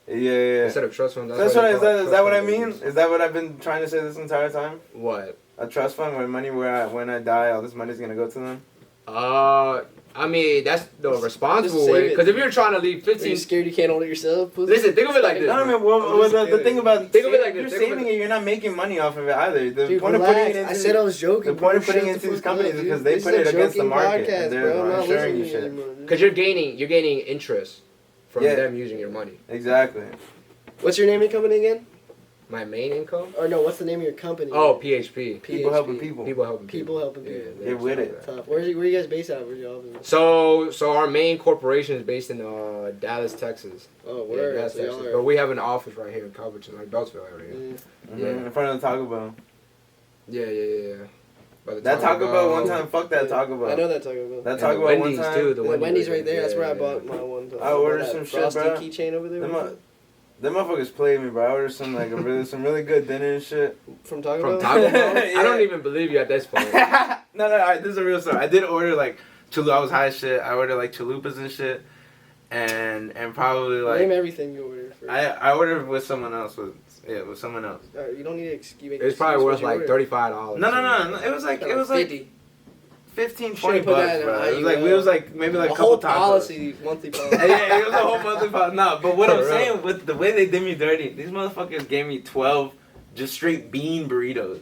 Yeah. They set up trust funds. That's why what they is call it that? Is trust that what I fund mean? babies. Is that what I've been trying to say this entire time? What? A trust fund where money when I die, all this money's gonna go to them. I mean that's the responsible save way. it. Because if you're trying to leave Are you 15, scared you can't hold it yourself? Pussy? listen, think of it like this. No, I mean, I'm well, just the kidding. thing about Think of it like you're this, think of saving it- it, you're not making money off of it either. The Dude, point relax. of putting it into I said I was joking. the point of bro. putting Shut it into the these fuck companies up, is because dude. they This put is it a against the joking market podcast, and bro. they're I'm not insuring you listening to shit. anymore, dude. Because you're gaining interest from Yeah. them using your money. Exactly. What's your name of your company again? My main income? Or no, what's the name of your company? Oh, PHP. People helping people. People helping people. People helping people. Yeah, Get with it. Tough. Where you guys based out of? Where's your office? So our main corporation is based in Dallas, Texas. Oh, Yeah, word. Dallas, So y'all Texas. are- But we have an office right here in Covington, like Beltsville area. Yeah. Yeah. In front of the Taco Bell. Yeah. By the That Taco Bell one time, fuck that Taco Bell. I know that Taco Bell. That And Taco the Bell one Wendy's time. too. The Wendy's right there. That's where I Yeah. bought my one. I ordered that some shit, Frosty bro. keychain over there. Them motherfuckers played me, bro. I ordered some some really good dinner and shit. From Taco From Bell. Taco Bell? Yeah. I don't even believe you at this point. No, alright, this is a real story. I did order like I was high as shit. I ordered like chalupas and shit, and probably Name like everything you ordered. For. I ordered with someone else. With someone else. You don't need to make It's probably worth like $35. No. It was like 50. 15, Should've 20 put that bucks, in bro. an It was like maybe like A a couple whole tacos. policy, monthly policy. Yeah, it was a whole monthly policy. No, but what For I'm real. saying with the way they did me dirty, these motherfuckers gave me 12 just straight bean burritos.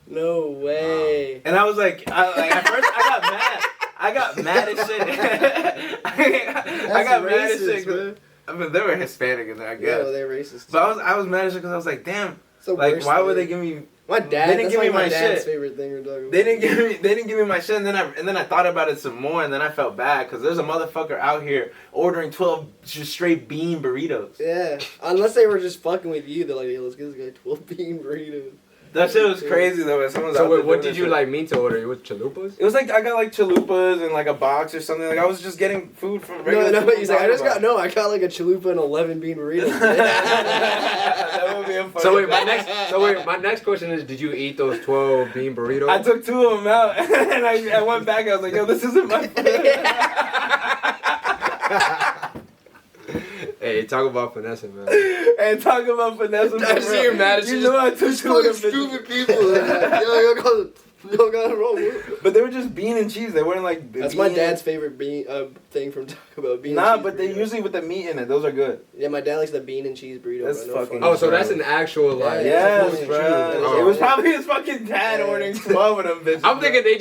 No way. And I was like at first I got mad. I got mad as shit. I got mad as shit. 'Cause- man. I mean, they were Hispanic in there, I Yeah, guess. well, they're racist. But I was mad as shit because I was like, damn. It's the Like, worst why would thing. they give me? My dad. They didn't That's give me like my my dad's shit. favorite thing we're talking about. They didn't give me my shit, and then I thought about it some more, and then I felt bad because there's a motherfucker out here ordering 12 just straight bean burritos. Yeah, unless they were just fucking with you, they're like, "Yo, let's get this guy 12 bean burritos." That shit was crazy though. When someone's So out there wait, what doing did that you shit. like mean to order? It was chalupas? It was like I got like chalupas and like a box or something. Like I was just getting food from regular. No, food he's from like, Taco Bell. I got like a chalupa and 11 bean burrito. That would be a funny So wait, thing. my next question is, did you eat those 12 bean burritos? I took 2 of them out and I went back. I was like, yo, this isn't my food. Hey, talk about finessing, man. And talk about finesse. I see you're mad at you. you. Know I took 2 of Fucking them. stupid people. Yo, got it wrong. But they were just bean and cheese. They weren't like. That's bean my dad's favorite bean thing from Taco Bell. Bean Nah, and cheese but they burrito. usually with the meat in it. Those are good. Yeah, my dad likes the bean and cheese burrito. That's bro. No fucking- fucking- Oh, so that's an actual like. Yeah. Yes, it's bro. true. It was Yeah. probably his fucking dad Yeah. ordering 12 of them bitches. I'm thinking they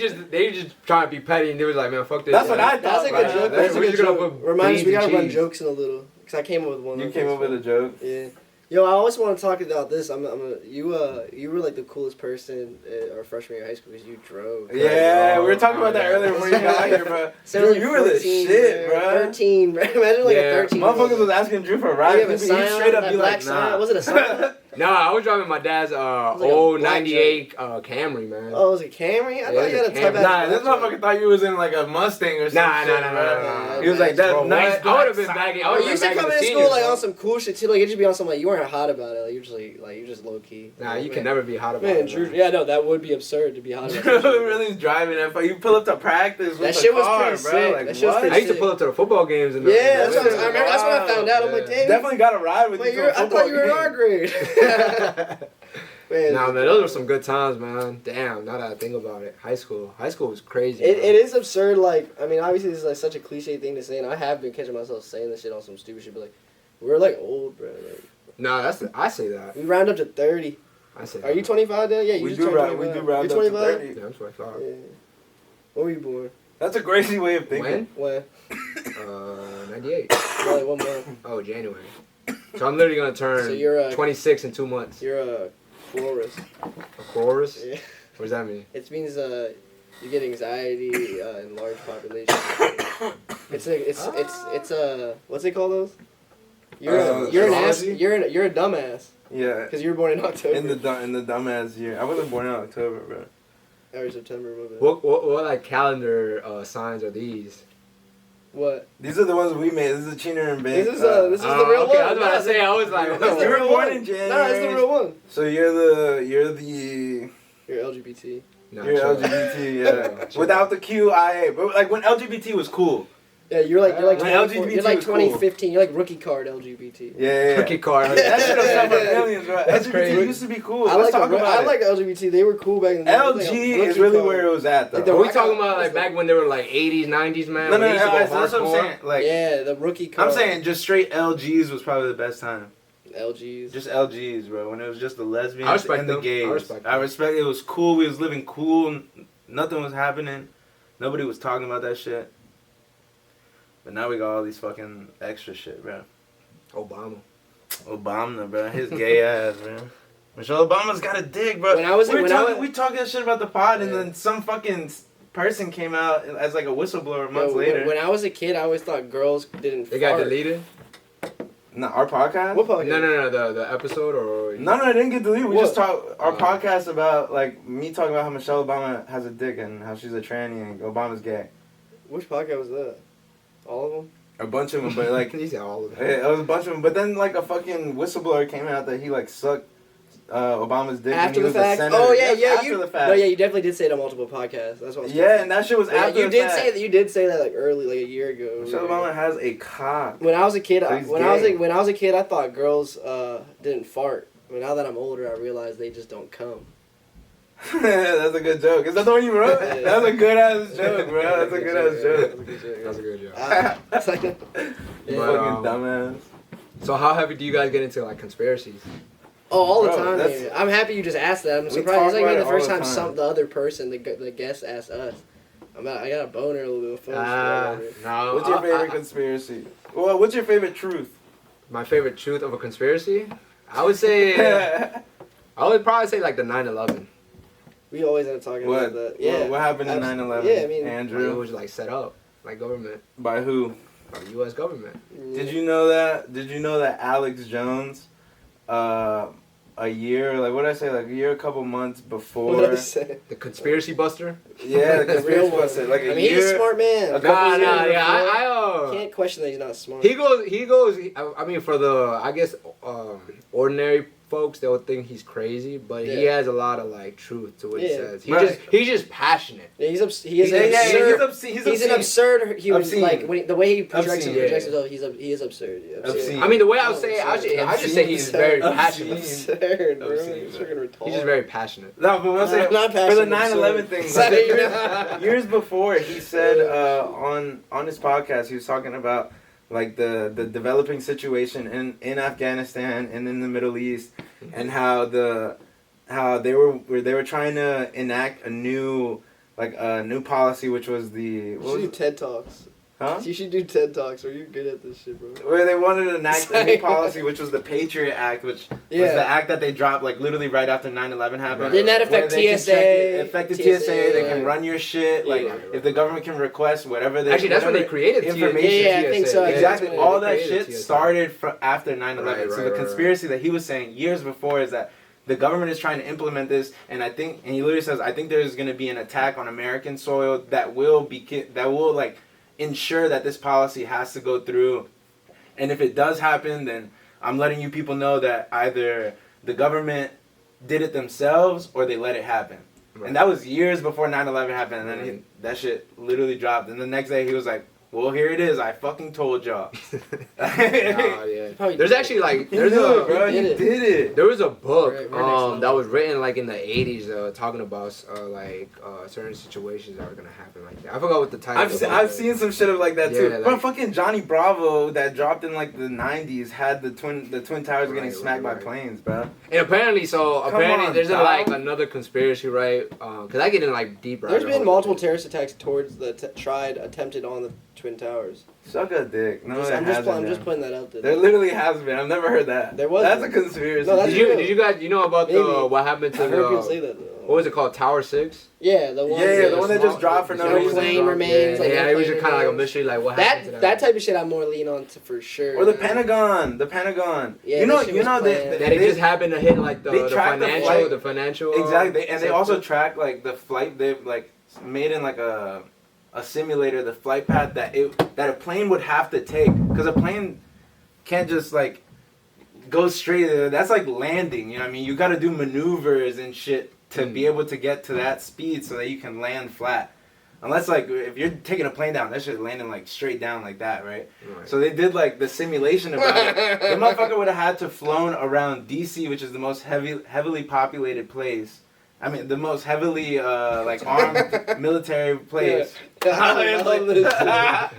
just trying to be petty and they was like, man, fuck this. That's what I thought. That's a good bro. joke. That's That's a we're good just gonna joke. put Reminds me, we beans gotta and run cheese. jokes in a little. Because I came up with one. You came up with a joke. Yeah. Yo, I always want to talk about this. You were like the coolest person our freshman year of high school because you drove. Yeah, we were talking about that yeah. earlier before you got here, bro. So Drew, like you were the 14, shit, bro. 13, bro. Imagine like Yeah. a 13. Motherfuckers was asking Drew for a ride. You have a He'd sign straight up that be black like, sign? nah. Was it a sign? Nah, I was driving my dad's like a old black 98 Camry, man. Oh, was it Camry? I Yeah, thought you had a it's a type Camry. Nah, this motherfucker thought you was in like a Mustang or something. Nah. He was like, that Bro, nice what? black I would have been sign. bagging. I Oh, would you have used been to bagging come the in seniors, school like bro. on some cool shit too. Like it'd just be on some like you weren't hot about it. Like you're just low key. Nah, you Man. can never be hot about Man, it. Drew. Man. Yeah, no, that would be absurd to be hot about. Drew that shit. really driving that. You pull up to practice with That the shit was car, pretty bro. sick. Like, That shit was what? pretty I used to pull up to the football games and Yeah, that's what I winter. remember. That's when I found out. I'm like, damn. Definitely got a ride with Wait, you to a I thought football you were in our game. grade. Man, Nah, man, those were some good times, man. Damn, now that I think about it, high school was crazy. It man. is absurd. Like, I mean, obviously this is like such a cliche thing to say, and I have been catching myself saying this shit on some stupid shit. But like, we're like old, bro. Like, Nah, I say that. we round up to 30. I say. Are you 25 now? Yeah, you We just do turned round 25. up You're to 25? 30. Yeah, I'm 25. Yeah. When were you born? That's a crazy way of thinking. When? When? 98. Well, like 1 month. Oh, January. So I'm literally gonna turn So you're a 26 in 2 months. You're a Flores. A chorus? Yeah. What does that mean? It means you get anxiety in large populations. It's a what's it called those? You're an ass. astrology? You're a dumbass Yeah. because you were born in October. In the dumbass year. I wasn't born in October, bro. or September. My bad. What like calendar signs are these? What? These are the ones we made. This is a Chino and Bake. This is the real okay, one. I was about Nah, to say, I was like, This is the You were real born one. in January. Nah, it's the real one. So you're the You're LGBT. Nah, you're chill. LGBT, yeah. Chill. Without the QIA, but like when LGBT was cool. Yeah, you're like When 24, LGBT you're like was cool. 2015. You're like rookie card LGBT. Yeah. Cookie card. That should have sold for millions, bro. That's LGBT crazy. used to be cool. I Let's like talk about I it. like LGBT. They were cool back in the day. LG is really where it was at, though. Like the Are we rock talking out- about like back when they were like 80s, 90s, man? No, when they used to go that's what I'm hardcore? saying. Like, Yeah, the rookie card. I'm saying just straight LGs was probably the best time. LGs. Just LGs, bro. When it was just the lesbians I respect and the them. gays. I respect I them. respect it. Was cool. We was living cool. Nothing was happening. Nobody was talking about that shit. But now we got all these fucking extra shit, bro. Obama, bro. His gay ass, bro. Michelle Obama's got a dick, bro. When I was- we talked that shit about the pod, and then some fucking person came out as like a whistleblower months later. When I was a kid, I always thought girls didn't They got fart. deleted? No, our podcast? What podcast? No, the episode or No, it didn't get deleted. We What? just talked our Oh. podcast about like me talking about how Michelle Obama has a dick and how she's a tranny and Obama's gay. Which podcast was that? All of them? A bunch of them, but like Can you say all of yeah, them? it was a bunch of them. But then like a fucking whistleblower came out that he like sucked Obama's dick After when he the was a fact? senator. Oh yeah, Yes, yeah. after You, the fact. No, yeah, you definitely did say it on multiple podcasts. That's what. I was Yeah, and that shit was Yeah, after you the did fact. say that. You did say that like early, like a year ago. Michelle Obama has a cock. When I was a kid, So he's when I gay. was a kid, I thought girls didn't fart. But now that I'm older, I realize they just don't come. That's a good joke. Is that the one you wrote? Yeah. That's a good ass joke, bro. That's a good ass joke. That's a good joke. It's like, You yeah. But, fucking dumbass. So how heavy do you guys get into like conspiracies? Oh, all the Bro, time. that's- Man. I'm happy you just asked that. I'm We surprised. talk It's like about maybe it the first all the time time. the other person, the guest asked us. I got a boner a little bit. No. What's your favorite conspiracy? Well, what's your favorite truth? My favorite truth of a conspiracy? I would say I would probably say like the 9/11. We always end up talking What? about that. Yeah. What happened in Absolutely. 9/11? Yeah, I mean, It Andrew. was like set up, like government, By who? by the U.S. government. Did you know that? Did you know that Alex Jones, a year, like what did I say, like a year, a couple months before. What did I say? The conspiracy buster. Yeah, the conspiracy buster. Like a year. He's a smart man. I can't question that he's not smart. He goes. I mean, for the ordinary folks, they'll think he's crazy, but he has a lot of like truth to what he says. He's just passionate. Yeah, he's an absurd. He was like the way he projects himself. He is absurd. Yeah, obscene. I mean, the way I would say, I just say he's very passionate. Absurd, bro. He's just very passionate. No, but once for the 9/11 thing, like, years before, he said on his podcast, he was talking about like the developing situation in Afghanistan and in the Middle East, and how they were trying to enact a new policy, which was you should do TED Talks. Huh? You should do TED Talks. Are you good at this shit, bro? Where they wanted to enact a new policy, which was the Patriot Act, which was the act that they dropped like literally right after 9/11 happened. Didn't that affect TSA? It affected TSA. They can run your shit. Like if the government can request whatever they actually, that's when they created information. Yeah, I think so. Exactly. All that shit started after 9/11. So the conspiracy that he was saying years before is that the government is trying to implement this, and he literally says, I think there's going to be an attack on American soil that will like ensure that this policy has to go through. And if it does happen, then I'm letting you people know that either the government did it themselves or they let it happen. Right. And that was years before 9/11 happened, and then that shit literally dropped. And the next day he was like, well, here it is. I fucking told y'all. There's actually like he did it. There was a book that was written like in the 80s talking about certain situations that are gonna happen like that. I forgot what the title. I've seen some shit of like that too. Like, but fucking Johnny Bravo that dropped in like the 90s had the twin towers getting smacked by planes, bro. And apparently there's like another conspiracy, right? Because I get in like deep. There's been multiple terrorist attacks towards the attempted on the Twin Towers. Suck a dick. No, I'm just putting that out there. There literally has been. I've never heard that. There was. That's a conspiracy. No, did you guys know about what happened to I heard people say that. What was it called? Tower 6? Yeah, the one. Yeah, the one that just dropped for no reason. Plane remains. Yeah, it was just kind of like a mystery, like what happened to that. That type of shit I'm more lean on to for sure. Or the Pentagon. Yeah, you know that it just happened to hit like the financial. Exactly, and they also track like the flight. They've like made in like a simulator the flight path that a plane would have to take, because a plane can't just like go straight. That's like landing, you know what I mean? You got to do maneuvers and shit to be able to get to that speed so that you can land flat. Unless like if you're taking a plane down, that shit landing like straight down like that, right? So they did like the simulation about it. The motherfucker would have had to flown around DC, which is the most heavily populated place. I mean, the most heavily armed military place. I love this.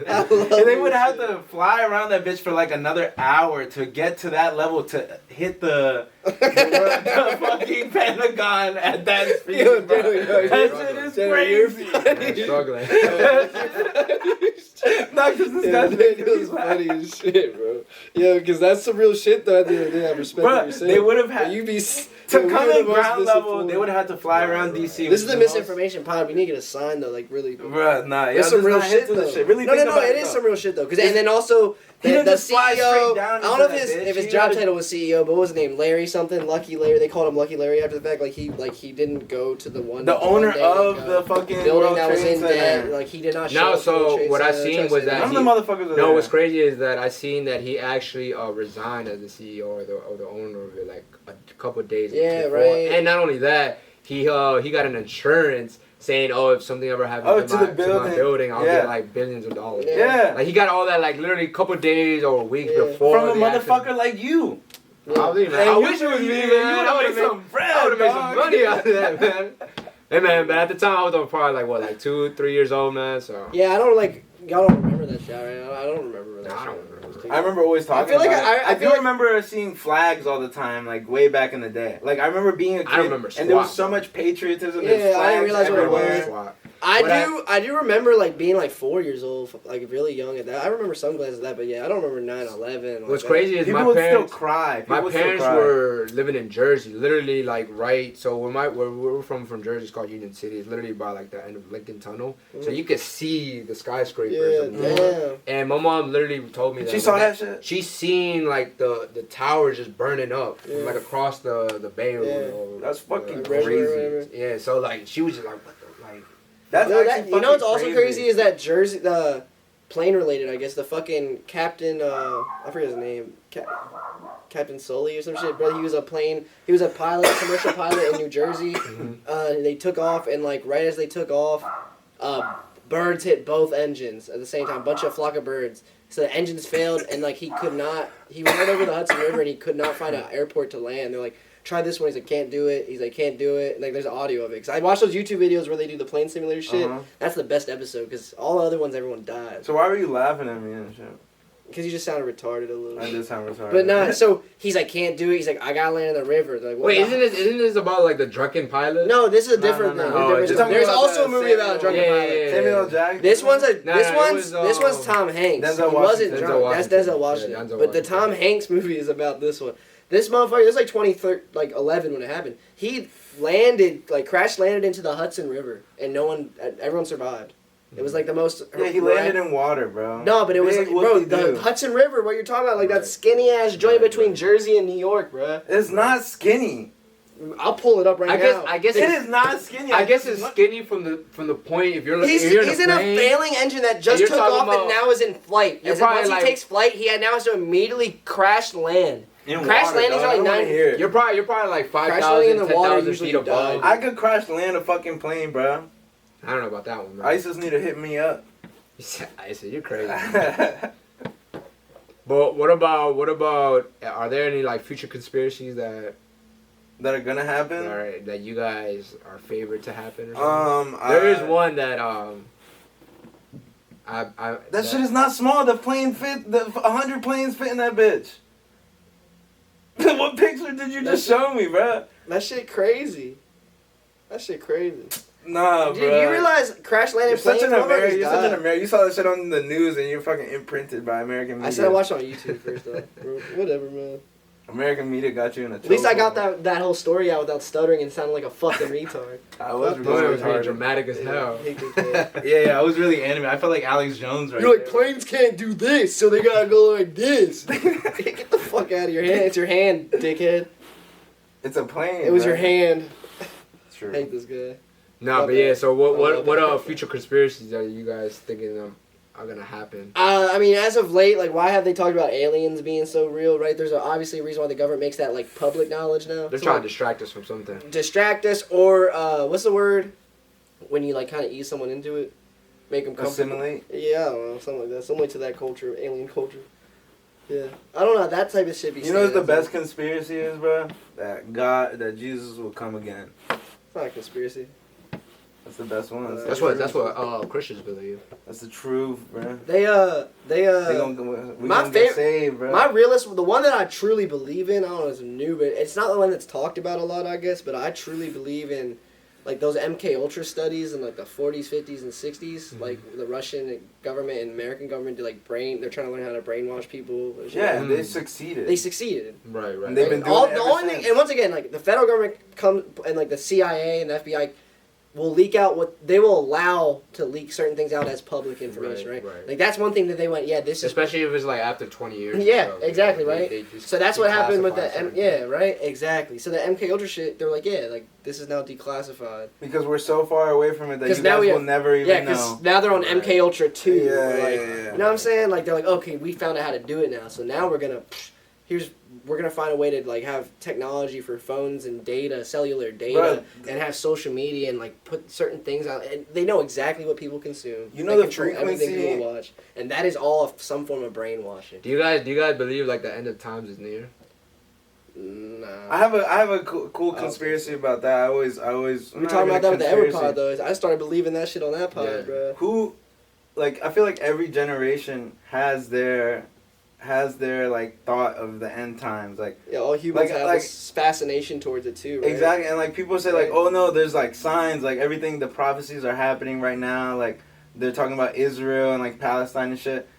And they would have to fly around that bitch for like another hour to get to that level to hit the fucking Pentagon at that speed. That shit is crazy. I'm struggling. Not because this guy's making me funny as shit, bro. Yeah, because that's some real shit though. At the end of the day, I respect what you're saying. They would have had to come in ground level. They would have had to fly around DC. This is the misinformation pod. We need to get a sign though, like really. Bruh, nah, there's some real shit though. Really no, it is some real shit though. And then also the CEO. I don't know if his job title was CEO, but what was his name? Larry something. Lucky Larry. They called him Lucky Larry after the fact. Like he didn't go to the owner of the fucking building that was in debt. Like he did not. No, so what I seen was that what's crazy is that I seen that he actually resigned as the CEO or the owner of it like a couple of days before. Right. And not only that, he got an insurance saying, if something ever happens to my building, I'll get like billions of dollars. Yeah. Like he got all that like literally a couple of days or a week before. From a motherfucker like you. Probably, man. I wish it was me, man. I would have made some money out of that, man. Hey, man, but at the time I was probably like 2-3 years old, man. So yeah, y'all don't remember that shit, right? I don't remember that. I remember always talking about it. I do remember seeing flags all the time, like way back in the day. Like I remember being a kid, and there was so much patriotism. Yeah, I didn't realize what it was. I do remember like being like 4 years old, like really young at that. I remember some glances of that, but yeah, I don't remember 9/11. What's crazy is people my would parents. still cry. My parents were living in Jersey, literally like right. So where we're from Jersey, it's called Union City. It's literally by like the end of Lincoln Tunnel, so you could see the skyscrapers. Yeah, and my mom literally told me that she saw that shit. She's seen like the towers just burning up from, like across the bay. That's fucking crazy. Yeah, so like she was just like, what the like. That's you know what's also crazy is that Jersey, the plane related, I guess, the fucking captain, I forget his name, Captain Sully or some shit, brother. He was a pilot, commercial pilot in New Jersey. They took off, and like right as they took off, birds hit both engines at the same time, a flock of birds. So the engines failed, and like he went right over the Hudson River, and he could not find an airport to land. They're like, try this one. He's like, can't do it. He's like, can't do it. And, like, there's audio of it. Cause I watched those YouTube videos where they do the plane simulator shit. That's the best episode, because all the other ones, everyone died. So why were you laughing at me and shit? Because you just sounded retarded a little. I did sound retarded. But nah, so he's like, can't do it. He's like, I gotta land in the river. They're like, wait, isn't this about like the drunken pilot? No, this is a different thing. There's also a movie about a drunken pilot. Samuel Jackson. This one's Tom Hanks. Denzel Washington. He wasn't drunk. That's Denzel Washington. But the Tom Hanks movie is about this one. This motherfucker, it was like 2011 when it happened. He crash landed into the Hudson River, and everyone survived. It was like the most. Yeah, he landed in water, bro. No, but it was like, bro, the Hudson River. What you're talking about, like that skinny ass joint between Jersey and New York, bro. It's not skinny. I'll pull it up right now. I guess it is not skinny. I guess it's skinny from the point if you're he's in a failing engine that just took off and now is in flight. Once he takes flight, he now has to immediately crash land. Crash landings are like 9. You're probably like 5,000, 10,000 feet above. I could crash land a fucking plane, bro. I don't know about that one, bro. ISIS need to hit me up. ISIS, you're crazy. But what about? Are there any like future conspiracies that are gonna happen? That you guys are favored to happen? Or there is one that that shit is not small. The plane fit. 100 planes fit in that bitch. What picture did you just show me, bro? That shit crazy. Nah, bro. Dude, you realize crash landing planes? You're such an American. You saw that shit on the news, and you're fucking imprinted by American media. I said I watched it on YouTube first, though. Bro, whatever, man. American media got you in a. At least I got that whole story out without stuttering and sounding like a fucking retard. I was really dramatic as hell. Yeah, I was really animated. I felt like Alex Jones right You're like, planes can't do this, so they gotta go like this. Get the fuck out of your hand. It's your hand, dickhead. It's a plane. It was your hand. True. I hate this guy. Nah, but yeah, so what future conspiracies are you guys thinking are gonna happen? I mean, as of late, like, why have they talked about aliens being so real, right? There's obviously a reason why the government makes that, like, public knowledge now. They're trying to distract us from something. Distract us, or, what's the word? When you, like, kind of ease someone into it? Make them comfortable. Assimilate? Yeah, I don't know, something like that. Similar to that culture, alien culture. Yeah. I don't know, that type of shit be You know what the best conspiracy is, bro? That Jesus will come again. It's not a conspiracy. That's the best one. That's what Christians believe. That's the truth, bro. We gonna get saved, bro. My realist, the one that I truly believe in, I don't know if it's new, but it's not the one that's talked about a lot, I guess, but I truly believe in, like, those MK Ultra studies in, like, the 40s, 50s, and 60s, like, the Russian government and American government do, like, they're trying to learn how to brainwash people. Yeah, they succeeded. Right. And they've been doing it ever since. And once again, like, the federal government comes, and, like, the CIA and the FBI will leak out what they will allow to leak certain things out as public information, right? Like, that's one thing that they went, yeah, this is... Especially if it's, like, after 20 years. Yeah, so, exactly, right? So that's what happened with the... yeah, right? Exactly. So the MK Ultra shit, they're like, yeah, like, this is now declassified. Because we're so far away from it that you guys will never even know. Yeah, because now they're on MK Ultra 2. Yeah, like, you know what I'm saying? Like, they're like, okay, we found out how to do it now, so now we're gonna find a way to, like, have technology for phones and data, cellular data, and have social media and, like, put certain things out. And they know exactly what people consume. You know, the frequency everything people watch, and that is all some form of brainwashing. Do you guys believe, like, the end of times is near? Nah. I have a cool conspiracy about that. I always. We talking about that with the Everpod though. I started believing that shit on that pod, bro. I feel like every generation has their has their like thought of the end times, like yeah, all humans have this fascination towards it too, right? Exactly, and like people say like, oh no, there's like signs, like everything, the prophecies are happening right now, like they're talking about Israel and like Palestine and shit,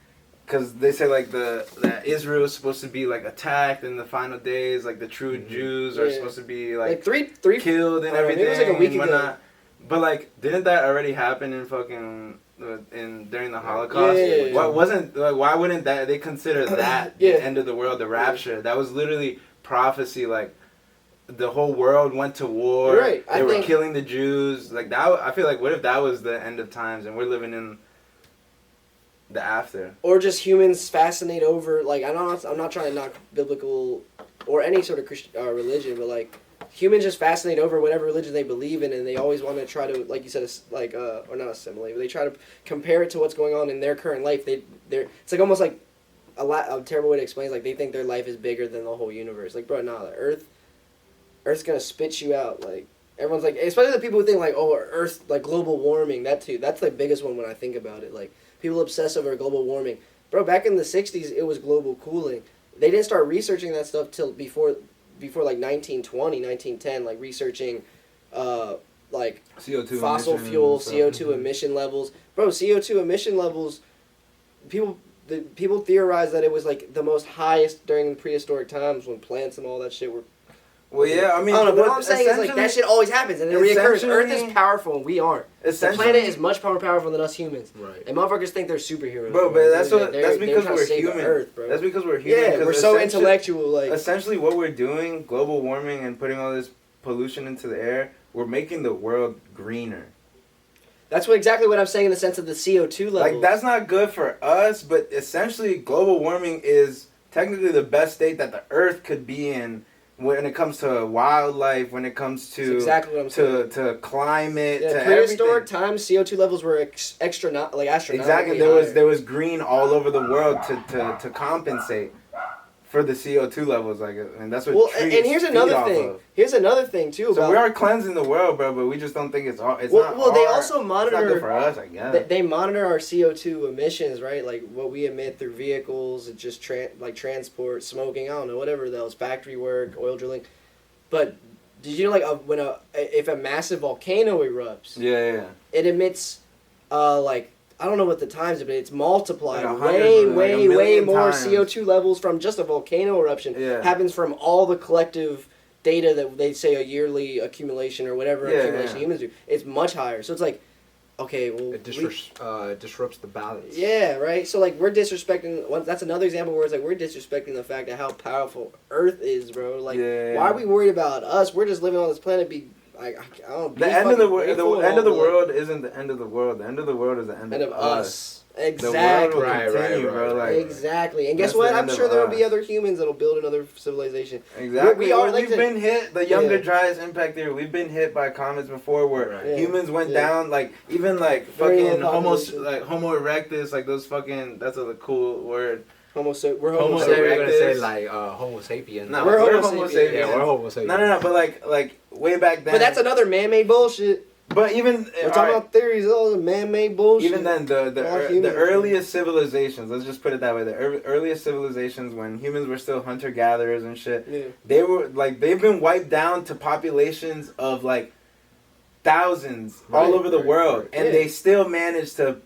because they say like that Israel is supposed to be like attacked in the final days, like the true Jews are supposed to be like three killed and everything. It was like a week ago. But like, didn't that already happen in fucking during the Holocaust? Yeah. Why wouldn't that they consider that the end of the world, the rapture? Yeah. That was literally prophecy. Like the whole world went to war. Right. They were killing the Jews. Like that. I feel like what if that was the end of times and we're living in the after? Or just humans fascinate over like I'm not trying to knock biblical or any sort of Christian religion, but like. Humans just fascinate over whatever religion they believe in, and they always want to try to, like you said, like or not assimilate, but they try to compare it to what's going on in their current life. It's like almost like a terrible way to explain. It's like they think their life is bigger than the whole universe. Like, bro, nah, the Earth's gonna spit you out. Like everyone's like, especially the people who think like, oh, Earth, like global warming. That too. That's the biggest one when I think about it. Like people obsess over global warming. Bro, back in the '60s, it was global cooling. They didn't start researching that stuff till before like 1920, 1910, like researching like CO2 fossil fuel, CO2 emission levels. Bro, CO2 emission levels, people theorize that it was like the most highest during prehistoric times when plants and all that shit were. Well, yeah, I mean, I don't know, but what I'm saying is like that shit always happens and it reoccurs. Earth is powerful and we aren't. The planet is much more powerful than us humans. Right. And motherfuckers think they're superheroes. Bro, but that's because we're human. Earth, bro. That's because we're human. Yeah, we're so intellectual. Like essentially, what we're doing, global warming and putting all this pollution into the air, we're making the world greener. That's exactly what I'm saying in the sense of the CO2 level. Like that's not good for us, but essentially, global warming is technically the best state that the Earth could be in. When it comes to wildlife, when it comes to exactly what I'm saying. to climate, yeah, to prehistoric times, CO2 levels were astronomical. Exactly, there was green all over the world to compensate for the CO2 levels, like, and that's what. And here's another thing. Here's another thing too. So we are cleansing the world, bro, but we just don't think it's all. It's well, not. Well, they also monitor. It's not good for us, I guess. They monitor our CO2 emissions, right? Like what we emit through vehicles, and just transport, smoking. I don't know, whatever those factory work, oil drilling. But did you know, like, if a massive volcano erupts, it emits, like. I don't know what the times are, but it's multiplied like way more times. CO2 levels from just a volcano eruption. Happens from all the collective data that they say a yearly accumulation or whatever accumulation humans do. It's much higher. So it's like, okay, well... It disrupts the balance. Yeah, right? So, like, we're disrespecting... That's another example where it's like, we're disrespecting the fact of how powerful Earth is, bro. Like, why are we worried about us? We're just living on this planet I don't know. The end of the world isn't the end of the world. The end of the world is the end of us. Exactly. The world will continue, bro. Like, exactly. And guess what? I'm sure there will be other humans that'll build another civilization. Exactly. We've been hit. The Younger Dryas impact theory. We've been hit by comets before, where humans went down. Like even like fucking Homo erectus. Like those fucking. That's a cool word. We're Homo sapiens. We're gonna say like Homo sapiens. No, we're Homo sapiens. Yeah, we're Homo sapiens. No, but like way back then. But that's another man-made bullshit. But even we're talking about theories, all the man-made bullshit. Even then, the earliest civilizations. Let's just put it that way. The earliest civilizations, when humans were still hunter-gatherers and shit, they were like they've been wiped down to populations of like thousands all over the world, and they still managed to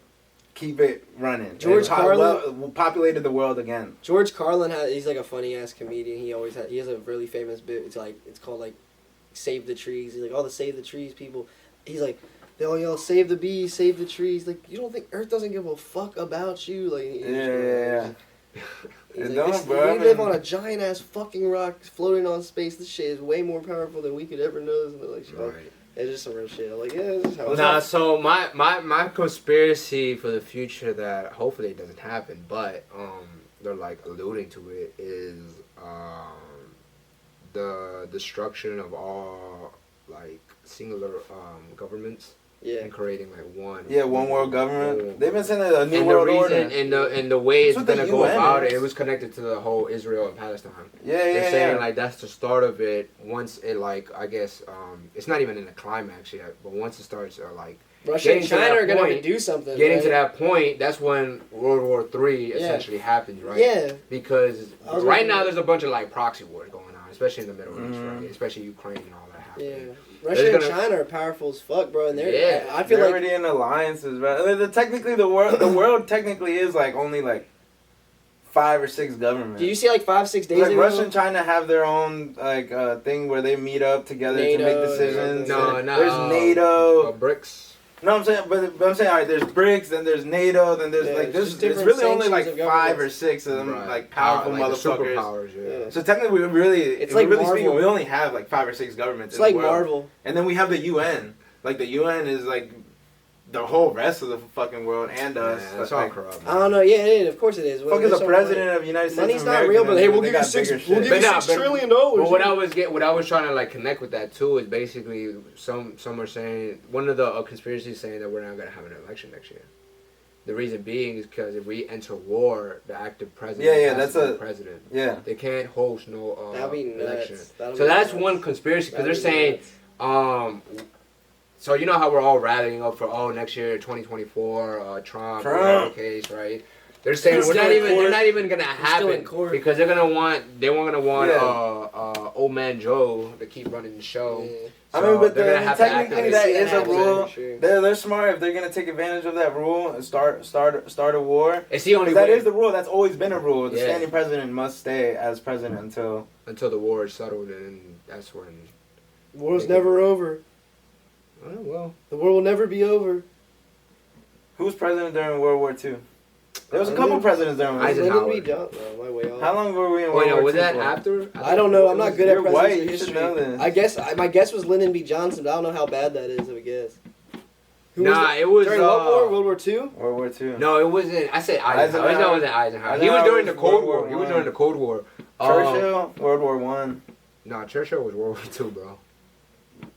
keep it running. George Carlin populated the world again. George Carlin he's like a funny ass comedian. He has a really famous bit. It's called like Save the Trees. He's like, all the Save the Trees people. He's like, they all yell, save the bees, save the trees. Like, you don't think Earth doesn't give a fuck about you? Like, we live on a giant ass fucking rock floating on space. This shit is way more powerful than we could ever know. Like, it's just some real shit. I'm like, this is how it's Nah, so my conspiracy for the future that hopefully it doesn't happen, but they're like alluding to it is the destruction of all like singular governments and creating like one world government. They've been saying that a new world order. And the way it's gonna go about it was connected to the whole Israel and Palestine. They're saying like that's the start of it. Once it like I guess it's not even in the climax yet, but once it starts like Russia and getting to China that are gonna point- do something. Getting right? to that point, that's when World War III essentially happens, right? Yeah. Because I was right looking now at- there's a bunch of like proxy wars going on, especially in the Middle East, Mhm. right? Especially Ukraine and all that Yeah. happening. Russia and gonna- China are powerful as fuck, bro, and they're. Yeah. I feel They're like. already in alliances, bro. Technically, the world technically is like only like 5 or 6 governments. Do you see like 5-6 days Like ago? Russia and China have their own like thing where they meet up together to NATO, make decisions. No, And no. there's NATO. BRICS. No, I'm saying, but I'm saying, all right. There's BRICS, then there's NATO, then there's Yeah, like it's there's just there's different really only like sanctions of 5 or governments. 6 of them Right. like powerful Like the motherfuckers. superpowers, yeah. So technically, we really, It's if like we're really Marvel. speaking, we only have like 5 or 6 governments. It's in like the world. Marvel. And then we have the UN. Like the UN is like the whole rest of the fucking world and us. Yeah, that's like, all corrupt. I don't know. Yeah, it is. Of course it is. Fuck is There's the so president much- of the United States Money's of not America, real, but hey, we'll they give you got six. bigger We'll shit. give you But $6 nah, trillion. But what I was trying to like connect with that too is basically some are saying one of the conspiracies saying that we're not gonna have an election next year. The reason being is because if we enter war, the active president has that's to be a- the president. Yeah. They can't host no That'd be nuts. election. That'll So be that's nuts. one conspiracy because That'd they're be saying nuts. so you know how we're all rallying up for next year 2024 Trump whatever the case, right? They're saying It's still in they're court. not even gonna It's still in happen court. because they're gonna want Yeah. old man Joe to keep running the show. Yeah. I mean, but they're gonna have to technically activate that see is that a happen, rule. sure. They're smart if they're gonna take advantage of that rule and start a war. It's the only That way is the rule. That's always been a rule. The Yeah. standing president must stay as president until. until the war is settled, and that's when. The war's Make it- never over. Oh, well, The war will never be over. Who was president during World War II? There was a I couple don't- presidents during World War II. Eisenhower. Lyndon B. Johnson. Oh, my way off. How long were we in World wait, no, War was II that for? after? I don't know. I'm not good at You're presidential white, you should history. know this. I guess my guess was Lyndon B. Johnson, but I don't know how bad that is of a guess. Nah, it was during what war? World War II? World War II. No, it wasn't. I said Eisenhower. Eisenhower. It wasn't Eisenhower. He was Eisenhower during the was Cold World War. War He was I. during the Cold War. Churchill, World War One. No, Churchill was World War II, bro.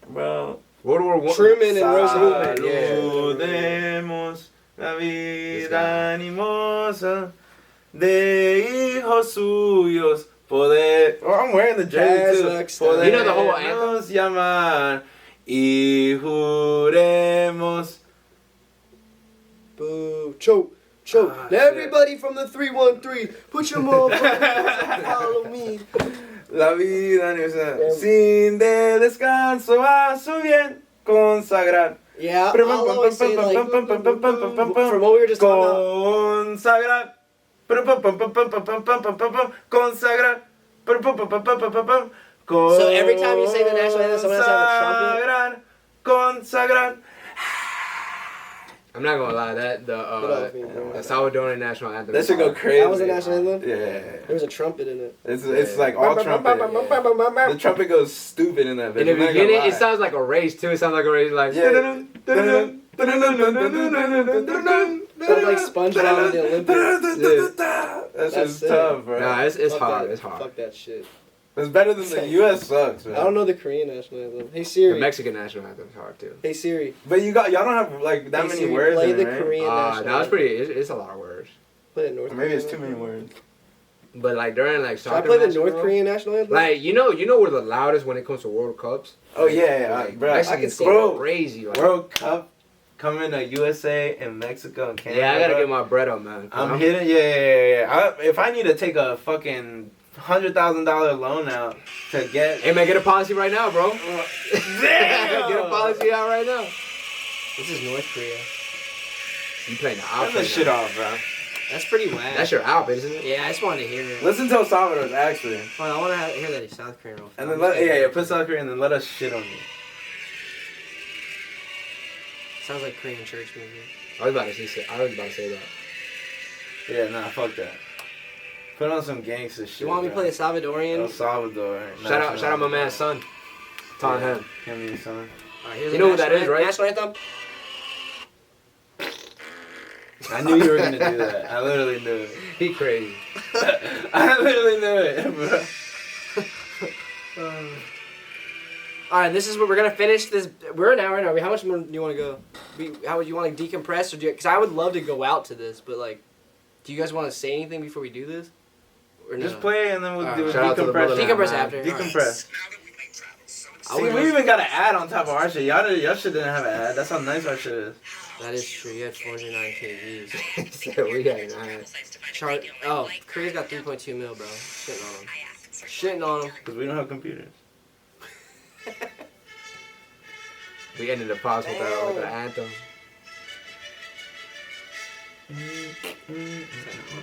Bro. World War One. Truman and Roosevelt. Saludemos la vida animosa de hijos suyos poder. Oh, I'm wearing the jersey too. Kazakhstan. You know the whole anthem? Podernos llamar y juremos. Boo. Choke. Choke. Ah, Now shit. everybody from the 313, put your motherfuckers follow me. La vida animosa sin de descanso a su bien consagrar. Yeah, I'll always say like, from what we were just talking about. Consagrar. Consagrar. So every time you say the national anthem, someone has to have a trumpet? Consagrar. I'm not gonna lie, that Get off me, bro. the Salvadorian national anthem. That is should go hard. crazy. That was the national anthem? Yeah. There was a trumpet in it. It's like all trumpet. The trumpet goes stupid in that. In the bitch. I'm not gonna beginning, lie. it sounds like a race too. It sounds like a race, like Yeah. Sounds like SpongeBob in the Olympics. That's just sick. tough, bro. Nah, it's Fuck hard. that- It's hard. Fuck that shit. It's better than the U.S. sucks, man. I don't know the Korean national anthem. Hey The Siri. Mexican national anthem is hard too. Hey Siri. But y'all don't have like that Hey, many Siri, words play in the it, right? Korean national No, it's anthem. pretty. It's a lot of words. Play the North Or maybe it's Korean too many anthem. words. But like during like Should I soccer play the matches, North bro, Korean national anthem? Like you know we're the loudest when it comes to World Cups. Oh yeah, Like, bro. Mexicans see go that. crazy. Like, World Cup coming to USA and Mexico and Canada. yeah, I gotta bro. get my bread up, man. I'm hitting. Yeah. If I need to take a fucking $100,000 loan out to get. Hey man, get a policy right now, bro. Damn! Get a policy out right now. This is North Korea. You playing the Turn out the right shit now. off, bro. That's pretty whack. That's your out, isn't it? Yeah, I just wanted to hear it. Listen to El Salvador's actually, Hold on, I want to hear that in South Korean real and fast. then put South Korea and then let us shit on you. Sounds like Korean church movie. I was about to say that. Yeah, nah, fuck that. Put on some gangster shit. You want me to bro. play the Salvadorian? El Salvador. Shout out my man Son. Telling him. Give me son. Alright, here's You the know who that national is, right? National anthem? I knew you were gonna do that. I literally knew it. He crazy. I literally knew it, bro. Alright, this is what we're gonna finish this. We're an hour in. How much more do you want to go? How would you want to decompress, or do? Because I would love to go out to this, but like, do you guys want to say anything before we do this? Or no? Just play and then we'll do a Shout out to the brother decompression. man, Decompress man. after. Decompress. See, we even got an ad on top of our shit. Y'all shit didn't have an ad. That's how nice our shit is. That is true. You had 409K views. So we had nine. Korea's got 3.2 mil, bro. Shitting on him. Because we don't have computers. We ended the pause with the anthem.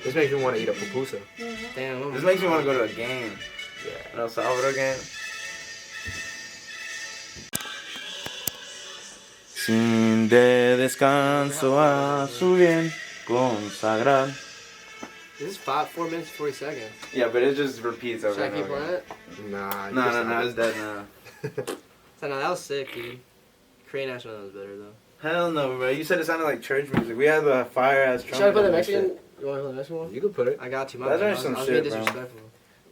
This makes me want to eat a pupusa. Damn. This makes me want to go to a game. Yeah. An El Salvador game. Sin de descanso a su bien consagrar. This is 4 minutes 40 seconds. Yeah, but it just repeats over Should I and keep over. playing it? Nah. No, it's dead now. So no, that was sick, dude. Korean national was better though. Hell no, bro. You said it sounded like church music. We had the fire ass trumpet. Should I put the and Mexican? shit. You want to play the Mexican one? You could put it. I got you. My That's bad. actually some I was shit, being bro. disrespectful.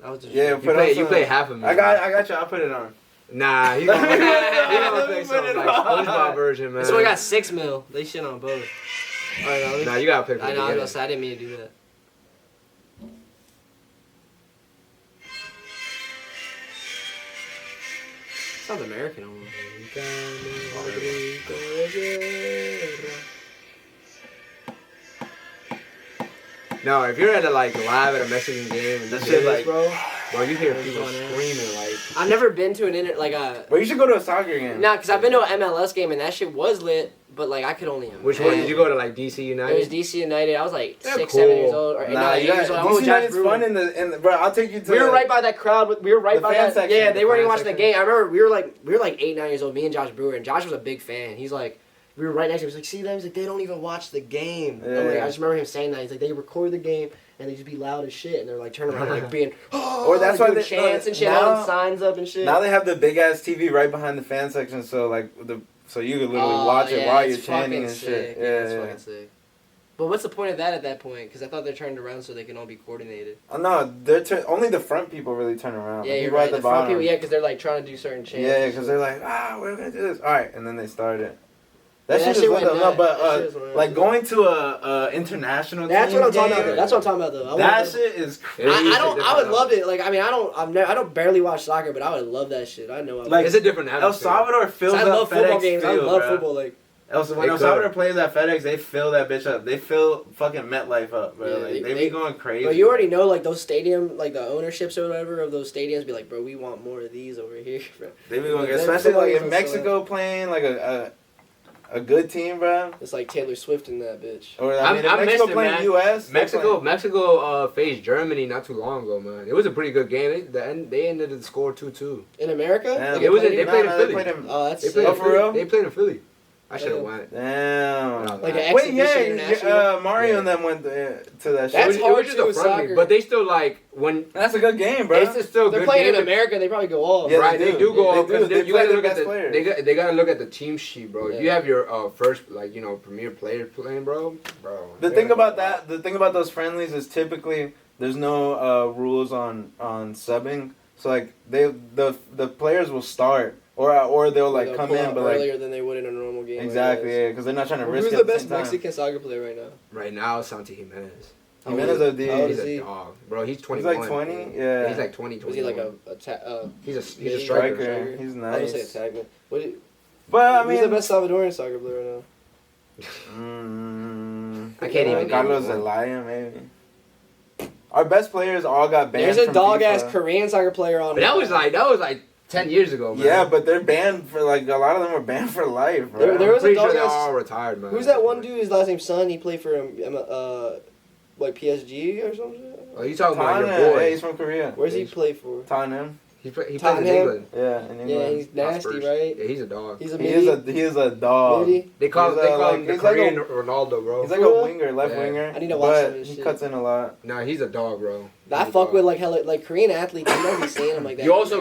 That was Yeah, disrespectful. You play half of me. I got you. I'll put it on. Nah, he gonna Let me play put some it like on. SpongeBob version, man. This one got 6 mil. They shit on both. Alright, Nah, you gotta play from I the know. I beginning. was gonna say I didn't mean to do that. Sounds American almost. No, if you're at a live at a Mexican game and That that shit, shit like- bro, you hear people Going in. screaming like. I've never been to Bro, you should go to a soccer game. Nah, cause I've been to an MLS game and that shit was lit, but like I could only. Which one did you go to? Like DC It United? was DC United. I was like They're 6, cool. 7 years old, or Nah, 8 years old. I went DC with Josh United's Brewer. fun in the bro. I'll take you to. We were right by that crowd. We were right The by fan that. section, Yeah, the they weren't fan even watching the section. game. I remember we were like 8, 9 years old. Me and Josh Brewer, and Josh was a big fan. He's like, we were right next to him. He's like, see them? He's like, they don't even watch the game. I'm like, Yeah. I just remember him saying that. He's like, they record the game and they just be loud as shit, and they're like turning around like being, Or that's why doing they- chants and shit, now- holding signs up and shit. Now they have the big ass TV right behind the fan section, so so you can literally Oh, watch it yeah, while it's you're chanting fucking and sick. shit. Yeah, Yeah, it's yeah. fucking sick. But what's the point of that at that point? Because I thought they turned around so they can all be coordinated. Oh, no, they're only the front people really turn around. Yeah, The you're people right. at The the front bottom. people, yeah, because they're like trying to do certain chants. Yeah, and because shit. they're like, we're gonna do this. All right, and then they started. That Yeah, shit that is shit lit went though. No, nuts. That but shit was lit. like going to a international. That's team what I'm talking game, about. That's what I'm talking about though. That shit is crazy. I would love it. Like I mean, I don't barely watch soccer, but I would love that shit. I know. I would. Like, It's a different El atmosphere. Salvador fills I up love football FedEx games. Field, I love bro. football. Like When El Salvador plays at FedEx, they fill that bitch up. They fill fucking MetLife up, bro. Yeah, like, they- be going crazy. But you already know, like those stadium, like the ownerships or whatever of those stadiums, be like, bro, we want more of these over here, bro. They be going, Like, especially like football in games are Mexico playing like a good team, bro. It's like Taylor Swift in that bitch. Or I if missed Mexico it, playing man. US, Mexico faced Germany not too long ago, man. It was a pretty good game. They ended the score 2-2. In America? Yeah. Like, It was played they here? played in Philly. Oh, that's They sick. played Oh, in for Philly. real? They played in Philly. I should have Yeah. went. Damn. Like an Wait, exhibition national? Mario Yeah. and them went to that That's shit. It was hard just too a with friendly, soccer. but they still like when That's a good game, bro. it's still a They're good playing game. in America. They probably go off. Yeah, Right, they they do. do go They up do. because They you play gotta the look at best the players. they gotta look at the team sheet, bro. Yeah. If you have your first premier players playing, bro. The thing about those friendlies is typically there's no rules on subbing. So like the players will start or they'll like They'll come pull in, out but like earlier than they would in a normal game. exactly, yeah, because they're not trying to risk Who's it. the at best same time. Mexican soccer player right now? Right now, Santi Jimenez. Jimenez OD. How old He's is a he? dog, bro. He's He's 21. like 20. bro. Yeah. He's like 20. Was he like 21. He's He's a he's striker. striker. He's I nice. was gonna say attackman. But I Who's mean, the best Salvadorian soccer player right I can't even name Carlos one. Zelaya, maybe. Our best players all got now? banned. There's a from dog ass FIFA. Korean soccer player on. But that was like 10 years ago, man. Yeah, but they're banned for like a lot of them were banned for life, bro. There was a I'm pretty sure dog they're ass- all retired, man. Who's that one dude? His last name's Son. He played for like PSG or something. Oh, you talking about Tana, your boy? yeah, he's from Korea. Where's he play for? Tottenham. He plays in Tottenham? England. Yeah, in England. Yeah, he's nasty, Spurs. right? Yeah, he's a dog. He's a he midi. is a dog. Midi? They call He's him like- the he's like Korean a- Ronaldo, bro. He's like For real? a winger, left Yeah. winger. I need to watch but him and he shit. cuts in a lot. Nah, he's a dog, bro. I He's a fuck dog. with like Korean athletes. You don't be seeing them like that. You also,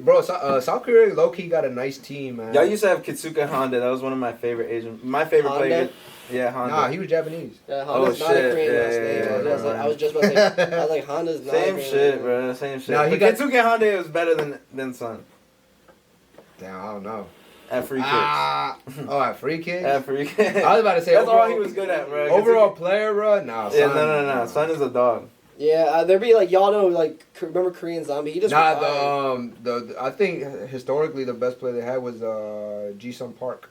bro. South Korea low key got a nice team, man. Y'all used to have Kitsuka Honda. That was one of my favorite Asian. My favorite Honda? player. Yeah, Honda. Nah, he was Japanese. Honda's Oh, not a shit. Korean Yeah, last yeah, name. yeah, I was just about to say. I was like Honda's not. a Same Korean shit, name. bro. Same shit. Nah, he But got- Kitsuka Honda was better than Son Damn, I don't know. at free kicks. At free kicks. At free kicks. I was about to say That's all overall- he was good at, bro. Overall player, bro. Nah, Yeah, son, no. Son is a dog. Yeah, there'd be like y'all know like remember Korean Zombie? He just retired. the I think historically the best player they had was Ji-sung Park.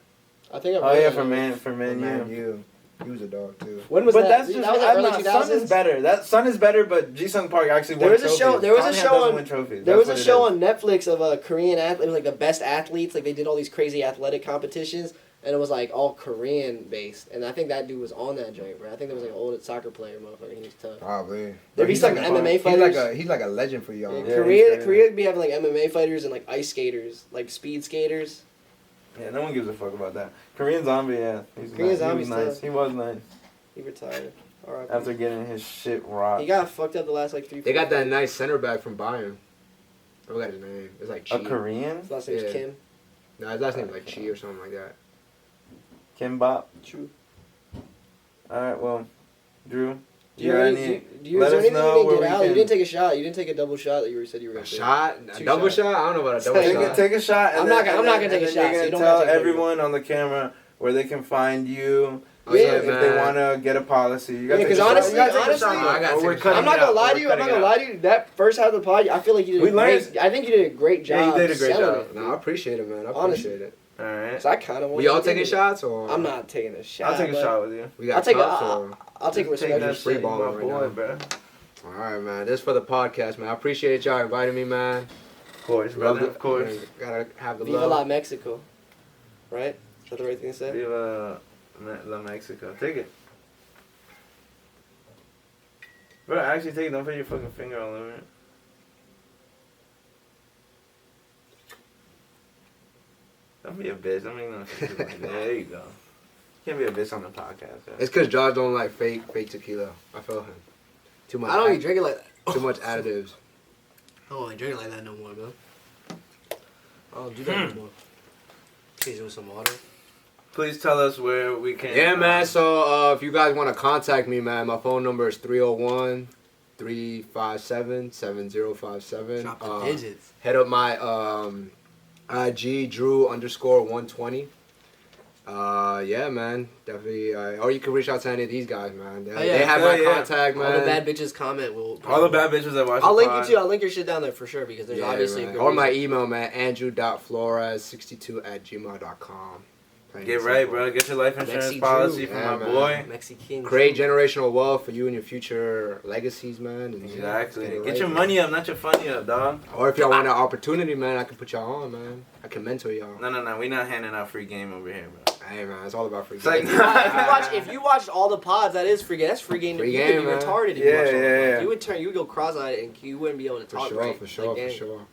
I think. For Man U. He was a dog too. When was but that? that's just that was like early 2000s. Son is better. That Son is better, but Ji-sung Park actually won trophies. There was a show on. There was a show on. on Netflix of a Korean athlete, like the best athletes. Like they did all these crazy athletic competitions, and it was like all Korean based. And I think that dude was on that joint, bro. I think there was like an old soccer player, motherfucker. He was tough. Probably. There'd be some MMA fighters. He's like a legend for y'all. Yeah, Korea would be having like MMA fighters and like ice skaters, like speed skaters. Yeah, no one gives a fuck about that. Korean Zombie, yeah. Korean Zombie's nice. tough. He was nice. He retired. All right. After getting his shit rocked. He got fucked up the last like 3. They got that nice center back from Bayern. I forgot his name. It's like Chi. A Korean? His last name's Kim. No, his last name's like Chi or something like that. Kimbap. True. Alright, well, Drew. Is there anything you didn't get out? You didn't take a shot. You didn't take a double shot that you said you were gonna take. A double shot? I don't know about a double shot. Take a shot. I'm not gonna take a shot. You're gonna tell everyone on the camera where they can find you. If they want to get a policy, you got to because honestly, I'm not gonna lie to you. That first half of the pod, I feel like you did. I think you did a great job. Yeah, you did a great job. No, I appreciate it, man. I appreciate it. All right. So I kind of want. We all taking shots, or I'm not taking a shot. I'll take a shot with you. We got I'll take respect. That free balling right now, bro. All right, man. This is for the podcast, man. I appreciate y'all inviting me, man. Of course, brother. Of course. Gotta have the Viva love. la Mexico. Right? Is that the right thing to say? Viva la Mexico. Take it. Bro, actually take it. Don't put your fucking finger all over it. Don't be a bitch. I mean, no shit like that. There you go. You can't be a bitch on the podcast. Bro. It's because Josh don't like fake tequila. I feel him. Too much. I don't even drink it like that. Too much additives. I don't even drink it like that no more, bro. I don't do that no more. Please do some water. Please tell us where we can. Yeah, man. So if you guys want to contact me, man, my phone number is 301-357-7057. Drop the digits. Head up my IG Drew_120. Yeah, man, definitely. Or you can reach out to any of these guys, man. They have my contact, man. All the bad bitches comment will. All the bad bitches that watch. I'll link you too. I'll link your shit down there for sure because there's obviously. Man. Or my email, man, andrew.flores62@gmail.com. Get right, bro. Get your life insurance policy from my boy. Mexican. Create generational wealth for you and your future legacies, man. And exactly. Get your money up, not your funny up, dog. Or if y'all want an opportunity, man, I can put y'all on, man. I can mentor y'all. No. We not handing out free game over here, bro. Hey, man, it's all about free game. Like, if you watched all the pods, that is free game. That's free game. Free you game, could be retarded if you watched all the pods. You would go cross-eyed and you wouldn't be able to talk right. For sure.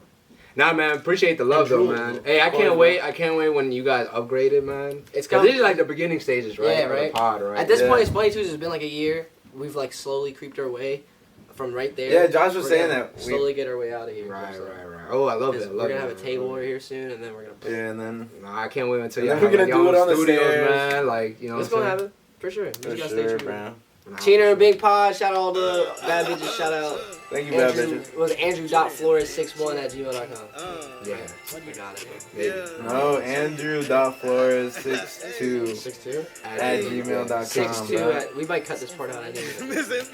Nah, man, appreciate the love though, man. Hey, I can't wait when you guys upgrade it, man. It's because these are like the beginning stages, right? Yeah, right. The pod, right? At this point, it's funny too. It's been like a year. We've like slowly creeped our way from right there. Yeah, Josh was saying that. Slowly get our way out of here. Right. Oh, I love it. We're gonna have a table over here soon, and then we're gonna. Yeah, and then. Nah, I can't wait until we're gonna do it on the stairs, man. Like, you know. It's gonna happen for sure. For sure, bro. Cheater and Big Pod, shout out all the bad bitches, shout out. Thank you, bad bitches. It was andrew.flores61@gmail.com. Yeah. You got it. No, andrew.flores62 at gmail.com. 62 we might cut this part out. I think. Appreciate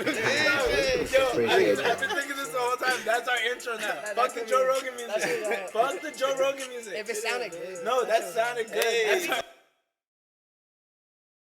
it. I've been thinking this the whole time. That's our intro now. Fuck the Joe Rogan music. Fuck the Joe Rogan music. If it sounded good. No, that sounded good.